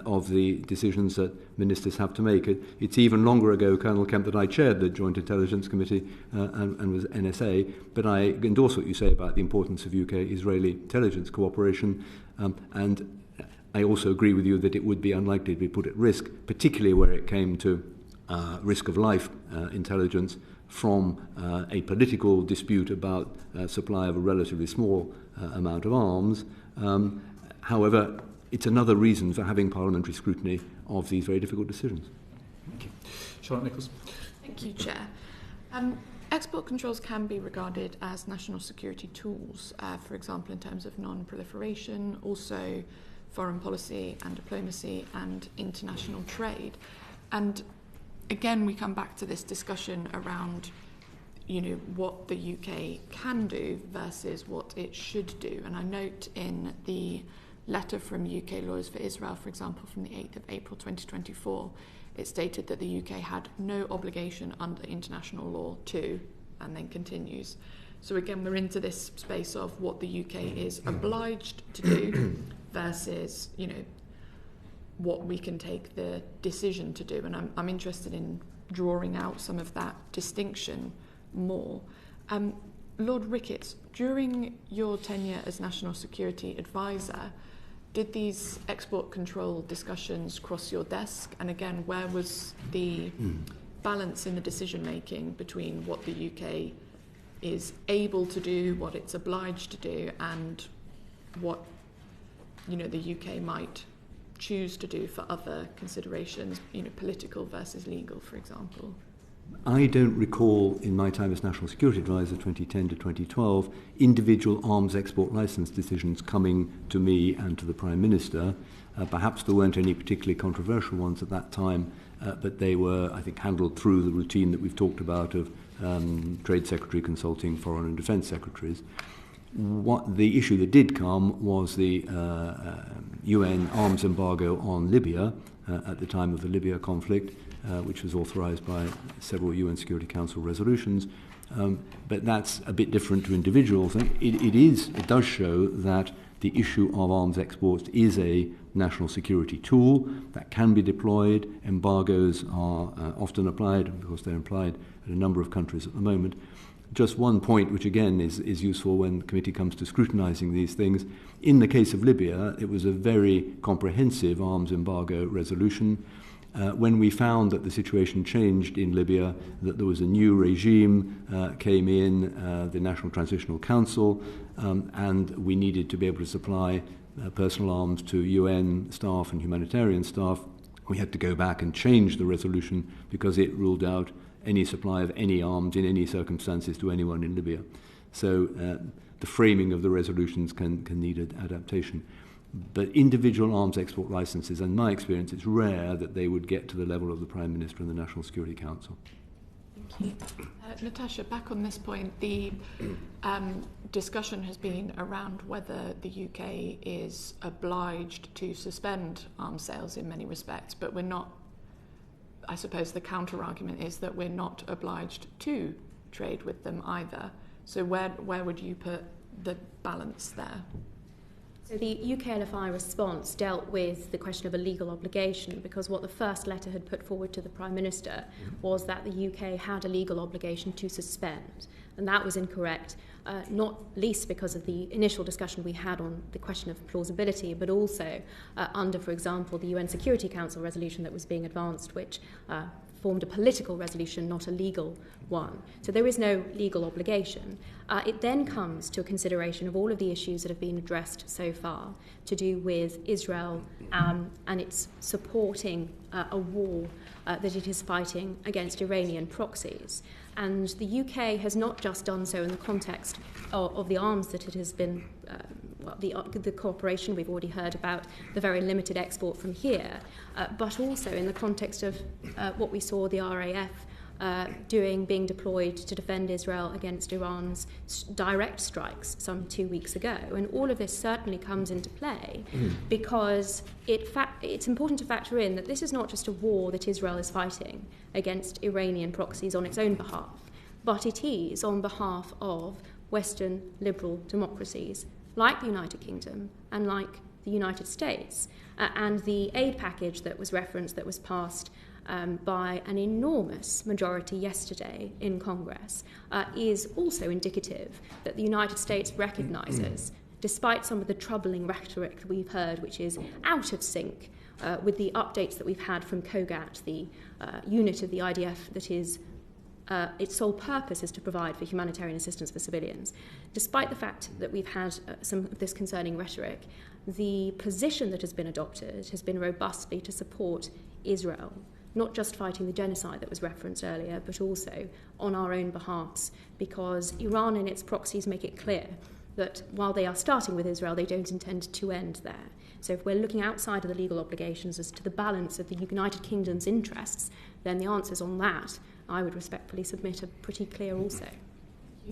of the decisions that ministers have to make. It's even longer ago, Colonel Kemp, that I chaired the Joint Intelligence Committee and was NSA, but I endorse what you say about the importance of UK-Israeli intelligence cooperation, and I also agree with you that it would be unlikely to be put at risk, particularly where it came to risk of life intelligence from a political dispute about supply of a relatively small amount of arms. However, it's another reason for having parliamentary scrutiny of these very difficult decisions. Thank you. Charlotte Nichols. Thank you, Chair. Export controls can be regarded as national security tools, for example, in terms of non-proliferation, also foreign policy and diplomacy and international trade. And again, we come back to this discussion around, what the UK can do versus what it should do. And I note in the letter from UK Lawyers for Israel, for example, from the 8th of April 2024, it stated that the UK had no obligation under international law to, and then continues. So again, we're into this space of what the UK is obliged to do versus, what we can take the decision to do. And I'm interested in drawing out some of that distinction more. Lord Ricketts, during your tenure as National Security Advisor, did these export control discussions cross your desk? And again, where was the balance in the decision making between what the UK is able to do, what it's obliged to do, and what the UK might choose to do for other considerations, political versus legal, for example? I don't recall in my time as National Security Advisor 2010 to 2012 individual arms export license decisions coming to me and to the Prime Minister. Perhaps there weren't any particularly controversial ones at that time, but they were, I think, handled through the routine that we've talked about of Trade Secretary consulting Foreign and Defence Secretaries. What the issue that did come was the UN arms embargo on Libya at the time of the Libya conflict, which was authorised by several UN Security Council resolutions. But that's a bit different to individual things. It does show that the issue of arms exports is a national security tool that can be deployed. Embargoes are often applied, of course they're applied in a number of countries at the moment. Just one point, which again is useful when the committee comes to scrutinising these things. In the case of Libya, it was a very comprehensive arms embargo resolution, When we found that the situation changed in Libya, that there was a new regime came in, the National Transitional Council, and we needed to be able to supply personal arms to UN staff and humanitarian staff, we had to go back and change the resolution because it ruled out any supply of any arms in any circumstances to anyone in Libya. So the framing of the resolutions can need adaptation. But individual arms export licenses, in my experience, it's rare that they would get to the level of the Prime Minister and the National Security Council. Thank you. Natasha, back on this point, the discussion has been around whether the UK is obliged to suspend arms sales in many respects, but we're not. I suppose the counter-argument is that we're not obliged to trade with them either. So where would you put the balance there? So the UK LFI response dealt with the question of a legal obligation, because what the first letter had put forward to the Prime Minister was that the UK had a legal obligation to suspend. And that was incorrect, not least because of the initial discussion we had on the question of plausibility, but also under, for example, the UN Security Council resolution that was being advanced, which formed a political resolution, not a legal one. So there is no legal obligation. It then comes to a consideration of all of the issues that have been addressed so far to do with Israel and its supporting a war that it is fighting against Iranian proxies. And the UK has not just done so in the context of the arms that it has been the cooperation we've already heard about, the very limited export from here, but also in the context of what we saw the RAF being deployed to defend Israel against Iran's direct strikes some 2 weeks ago. And all of this certainly comes into play because it's important to factor in that this is not just a war that Israel is fighting against Iranian proxies on its own behalf, but it is on behalf of Western liberal democracies like the United Kingdom and like the United States. And the aid package that was referenced, that was passed by an enormous majority yesterday in Congress, is also indicative that the United States recognises, despite some of the troubling rhetoric that we've heard, which is out of sync with the updates that we've had from COGAT, the unit of the IDF that is its sole purpose is to provide for humanitarian assistance for civilians. Despite the fact that we've had some of this concerning rhetoric, the position that has been adopted has been robustly to support Israel, not just fighting the genocide that was referenced earlier, but also on our own behalves, because Iran and its proxies make it clear that while they are starting with Israel, they don't intend to end there. So if we're looking outside of the legal obligations as to the balance of the United Kingdom's interests, then the answers on that, I would respectfully submit, are pretty clear also.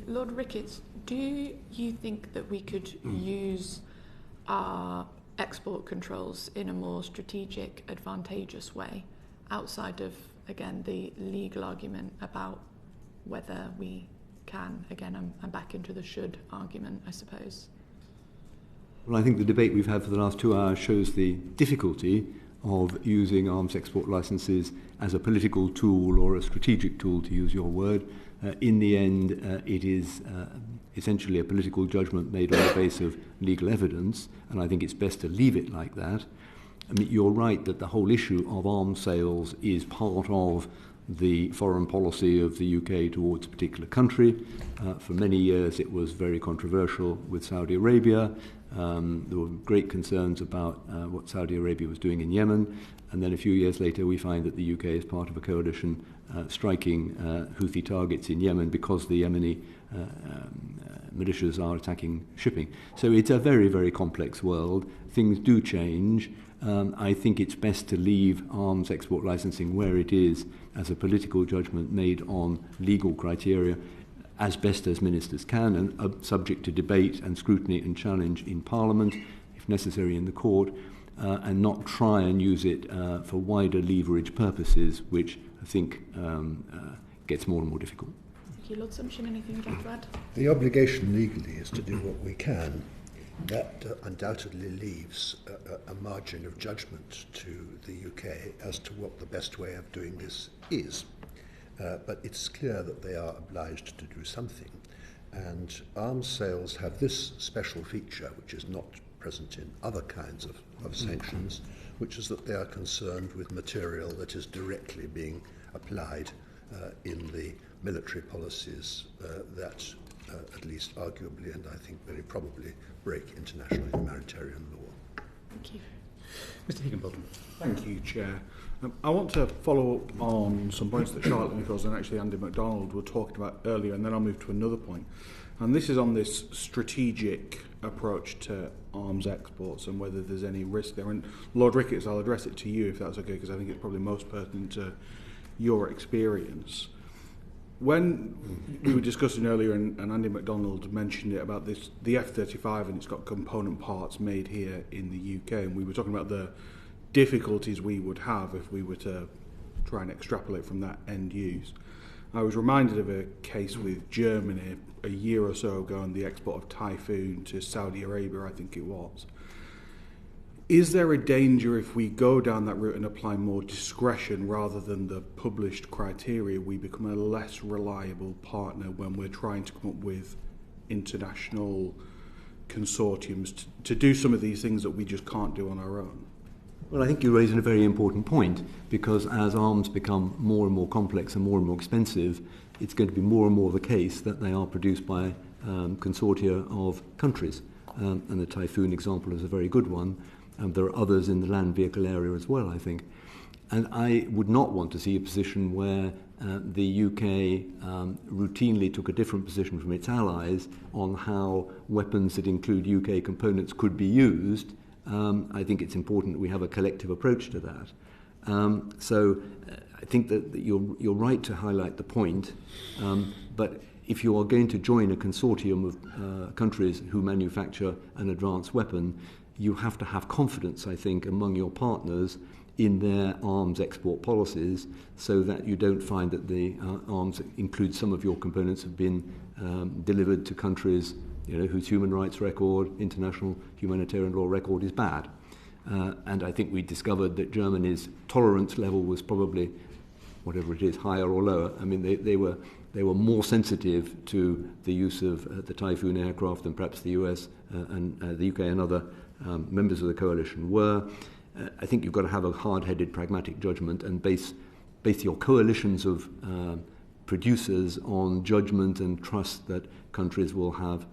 Lord Ricketts, do you think that we could use our export controls in a more strategic, advantageous way, outside of, again, the legal argument about whether we can? Again, I'm back into the should argument, I suppose. Well, I think the debate we've had for the last 2 hours shows the difficulty of using arms export licenses as a political tool or a strategic tool, to use your word. In the end, it is essentially a political judgment made on the basis of legal evidence, and I think it's best to leave it like that. I mean, you're right that the whole issue of arms sales is part of the foreign policy of the UK towards a particular country. For many years it was very controversial with Saudi Arabia. There were great concerns about what Saudi Arabia was doing in Yemen, and then a few years later we find that the UK is part of a coalition striking Houthi targets in Yemen because the Yemeni militias are attacking shipping. So it's a very, very complex world. Things do change. I think it's best to leave arms export licensing where it is as a political judgment made on legal criteria as best as ministers can, and subject to debate and scrutiny and challenge in Parliament, if necessary in the court, and not try and use it for wider leverage purposes, which I think gets more and more difficult. Thank you. Lord Sumption, anything you'd like to add? The obligation legally is to do what we can. That undoubtedly leaves a margin of judgment to the UK as to what the best way of doing this is. But it's clear that they are obliged to do something. And arms sales have this special feature, which is not present in other kinds of sanctions, which is that they are concerned with material that is directly being applied in the military policies that, at least arguably and I think very probably, break international humanitarian law. Thank you. Mr. Higginbotham. Thank you, Chair. I want to follow up on some points that Charlotte Nichols and actually Andy MacDonald were talking about earlier, and then I'll move to another point. And this is on this strategic approach to arms exports and whether there's any risk there. And Lord Ricketts, I'll address it to you if that's okay, because I think it's probably most pertinent to your experience. When we were discussing earlier, and Andy MacDonald mentioned it about this, the F-35, and it's got component parts made here in the UK, and we were talking about the difficulties we would have if we were to try and extrapolate from that end use. I was reminded of a case with Germany a year or so ago on the export of Typhoon to Saudi Arabia, I think it was. Is there a danger if we go down that route and apply more discretion rather than the published criteria, we become a less reliable partner when we're trying to come up with international consortiums to do some of these things that we just can't do on our own? Well, I think you raise a very important point, because as arms become more and more complex and more expensive, it's going to be more and more the case that they are produced by consortia of countries. And the Typhoon example is a very good one. There are others in the land vehicle area as well, I think. And I would not want to see a position where the UK routinely took a different position from its allies on how weapons that include UK components could be used. I think it's important that we have a collective approach to that. So I think that you're right to highlight the point, but if you are going to join a consortium of countries who manufacture an advanced weapon, you have to have confidence, I think, among your partners in their arms export policies, so that you don't find that the arms that include some of your components have been delivered to countries whose human rights record, international humanitarian law record is bad. And I think we discovered that Germany's tolerance level was probably, whatever it is, higher or lower. I mean, they were more sensitive to the use of the Typhoon aircraft than perhaps the US and the UK and other members of the coalition were. I think you've got to have a hard-headed, pragmatic judgment and base your coalitions of producers on judgment and trust that countries will have,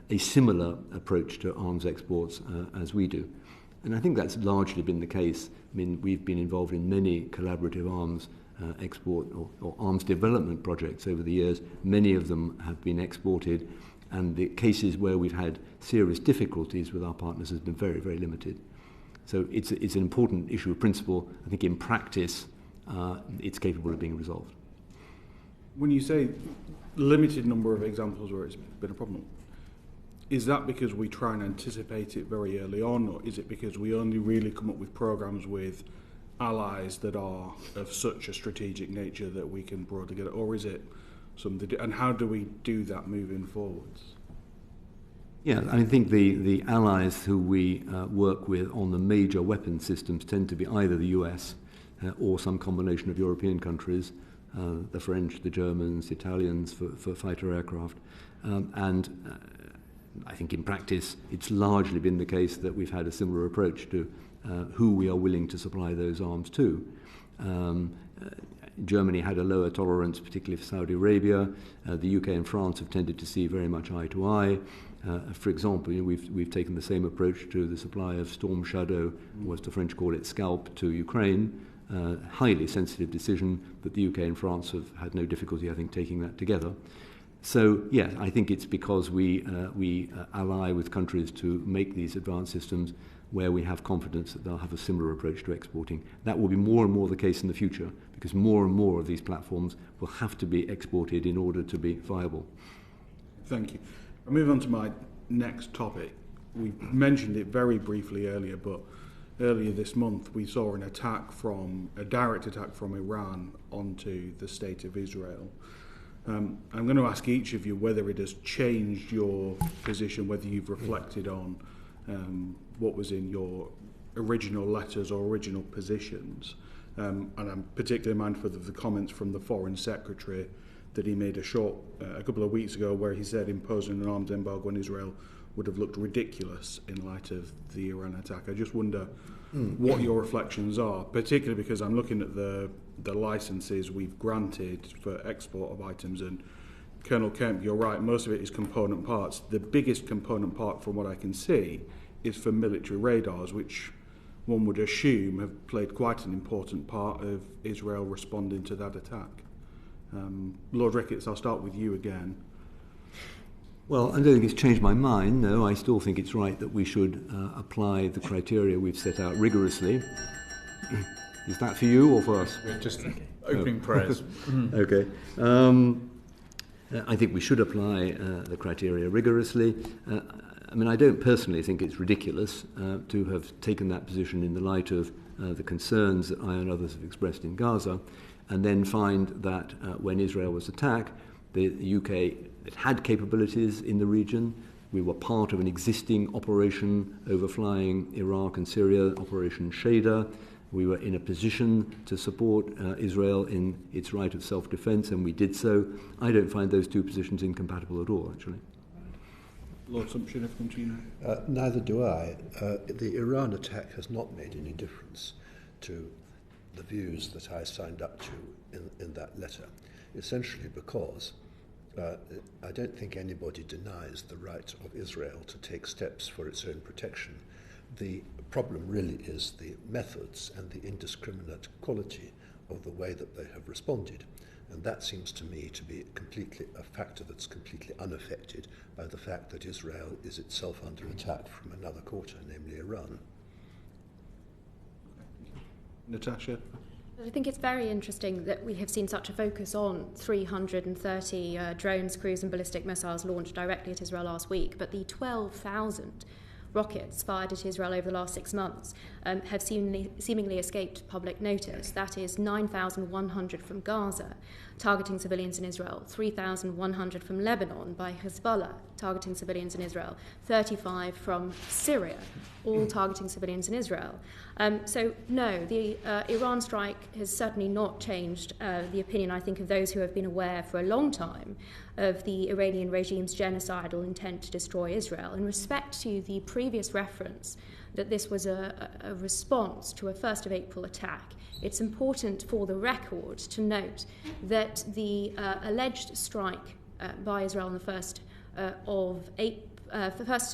a similar approach to arms exports as we do. And I think that's largely been the case. I mean, we've been involved in many collaborative arms export or arms development projects over the years. Many of them have been exported, and the cases where we've had serious difficulties with our partners has been very, very limited. So it's an important issue of principle. I think in practice, it's capable of being resolved. When you say limited number of examples where it's been a problem, is that because we try and anticipate it very early on, or is it because we only really come up with programs with allies that are of such a strategic nature that we can broadly get it, or is it something? And how do we do that moving forwards? Yeah, I think the allies who we work with on the major weapon systems tend to be either the US or some combination of European countries, the French, the Germans, the Italians for fighter aircraft. I think in practice it's largely been the case that we've had a similar approach to who we are willing to supply those arms to. Germany had a lower tolerance, particularly for Saudi Arabia. The UK and France have tended to see very much eye to eye. For example, we've taken the same approach to the supply of Storm Shadow, or as the French call it, Scalp, to Ukraine. Highly sensitive decision, but the UK and France have had no difficulty, I think, taking that together. So, yeah, I think it's because we ally with countries to make these advanced systems where we have confidence that they'll have a similar approach to exporting. That will be more and more the case in the future, because more and more of these platforms will have to be exported in order to be viable. Thank you. I'll move on to my next topic. We mentioned it very briefly earlier, but earlier this month we saw a direct attack from Iran onto the state of Israel. I'm going to ask each of you whether it has changed your position, whether you've reflected on what was in your original letters or original positions. And I'm particularly mindful of the comments from the Foreign Secretary that he made a couple of weeks ago, where he said imposing an arms embargo on Israel would have looked ridiculous in light of the Iran attack. I just wonder what your reflections are, particularly because I'm looking at the licenses we've granted for export of items, and Colonel Kemp, you're right, most of it is component parts. The biggest component part, from what I can see, is for military radars, which one would assume have played quite an important part of Israel responding to that attack. Lord Ricketts, I'll start with you again. Well, I don't think it's changed my mind. No, I still think it's right that we should apply the criteria we've set out rigorously. Is that for you or for us? We're just opening prayers. Okay. I think we should apply the criteria rigorously. I mean, I don't personally think it's ridiculous to have taken that position in the light of the concerns that I and others have expressed in Gaza, and then find that when Israel was attacked, the UK had capabilities in the region. We were part of an existing operation overflying Iraq and Syria, Operation Shader. We were in a position to support Israel in its right of self-defense, and we did so. I don't find those two positions incompatible at all, actually. Lord Sumption, I've come to you now. Neither do I. The Iran attack has not made any difference to the views that I signed up to in that letter, essentially because I don't think anybody denies the right of Israel to take steps for its own protection. The problem really is the methods and the indiscriminate quality of the way that they have responded. And that seems to me to be completely a factor that's completely unaffected by the fact that Israel is itself under attack from another quarter, namely Iran. Natasha? I think it's very interesting that we have seen such a focus on 330 drones, cruise and ballistic missiles launched directly at Israel last week, but the 12,000 rockets fired at Israel over the last 6 months have seemingly escaped public notice. That is 9,100 from Gaza, targeting civilians in Israel, 3,100 from Lebanon by Hezbollah, targeting civilians in Israel, 35 from Syria, all targeting civilians in Israel. So, no, the Iran strike has certainly not changed the opinion, I think, of those who have been aware for a long time of the Iranian regime's genocidal intent to destroy Israel. In respect to the previous reference that this was a response to a 1st of April attack, it's important for the record to note that the alleged strike by Israel on the 1st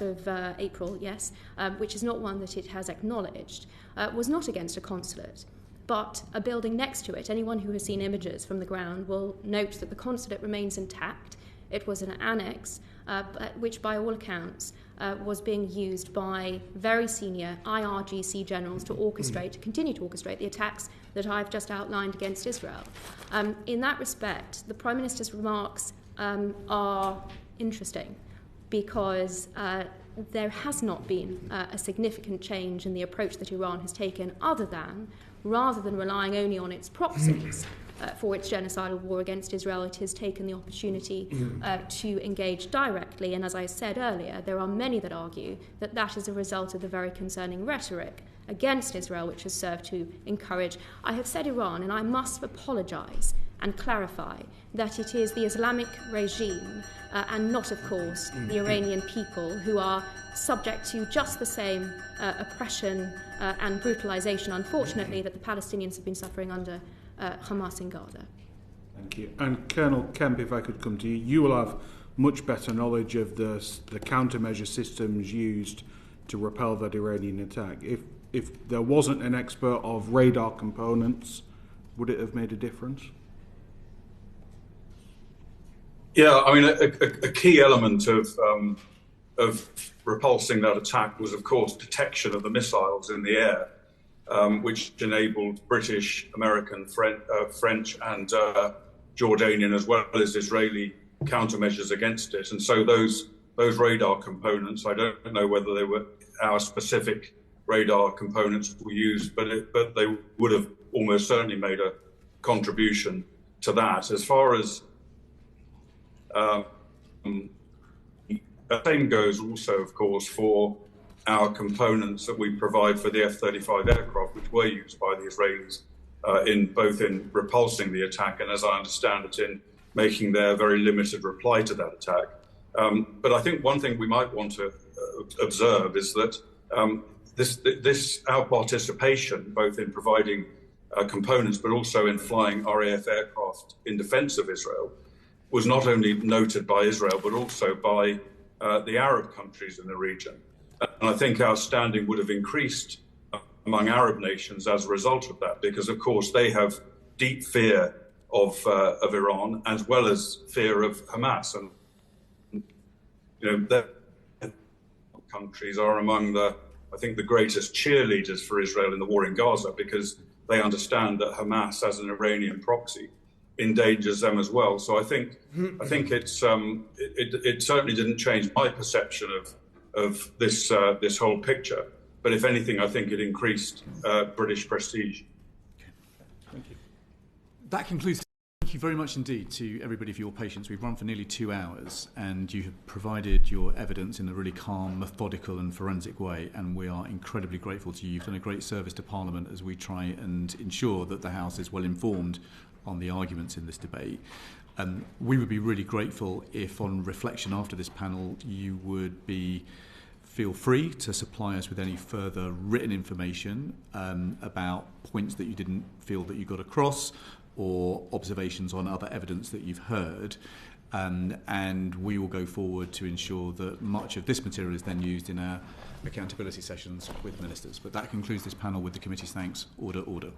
of April, yes, which is not one that it has acknowledged, was not against a consulate, but a building next to it. Anyone who has seen images from the ground will note that the consulate remains intact. It was an annex, which by all accounts was being used by very senior IRGC generals to continue to orchestrate the attacks that I've just outlined against Israel. In that respect, the Prime Minister's remarks are interesting because there has not been a significant change in the approach that Iran has taken rather than relying only on its proxies for its genocidal war against Israel. It has taken the opportunity to engage directly, and as I said earlier, there are many that argue that that is a result of the very concerning rhetoric against Israel, which has served to encourage. I have said Iran, and I must apologise and clarify that it is the Islamic regime and not, of course, the Iranian people who are subject to just the same oppression and brutalisation, unfortunately, that the Palestinians have been suffering under Hamas in Gaza. Thank you. And Colonel Kemp, if I could come to you, you will have much better knowledge of the countermeasure systems used to repel that Iranian attack. If there wasn't an expert of radar components, would it have made a difference? Yeah, I mean, a key element of repulsing that attack was, of course, detection of the missiles in the air, which enabled British, American, French and Jordanian, as well as Israeli countermeasures against it. And so those radar components, I don't know whether they were our specific radar components were used, but they would have almost certainly made a contribution to that. As far as the same goes also, of course, for our components that we provide for the F-35 aircraft, which were used by the Israelis in repulsing the attack, and as I understand it, in making their very limited reply to that attack. But I think one thing we might want to observe is that our participation, both in providing components but also in flying RAF aircraft in defence of Israel, was not only noted by Israel but also by the Arab countries in the region. And I think our standing would have increased among Arab nations as a result of that, because of course they have deep fear of Iran as well as fear of Hamas, and their countries are among the greatest cheerleaders for Israel in the war in Gaza, because they understand that Hamas, as an Iranian proxy, endangers them as well. So I think it's it certainly didn't change my perception of this whole picture. But if anything, I think it increased British prestige. Okay. Thank you. That concludes. Thank you very much indeed to everybody for your patience. We've run for nearly 2 hours, and you have provided your evidence in a really calm, methodical and forensic way, and we are incredibly grateful to you. You've done a great service to Parliament as we try and ensure that the House is well informed on the arguments in this debate. We would be really grateful if, on reflection after this panel, you would feel free to supply us with any further written information about points that you didn't feel that you got across, or observations on other evidence that you've heard, and we will go forward to ensure that much of this material is then used in our accountability sessions with ministers. But that concludes this panel with the committee's thanks. Order.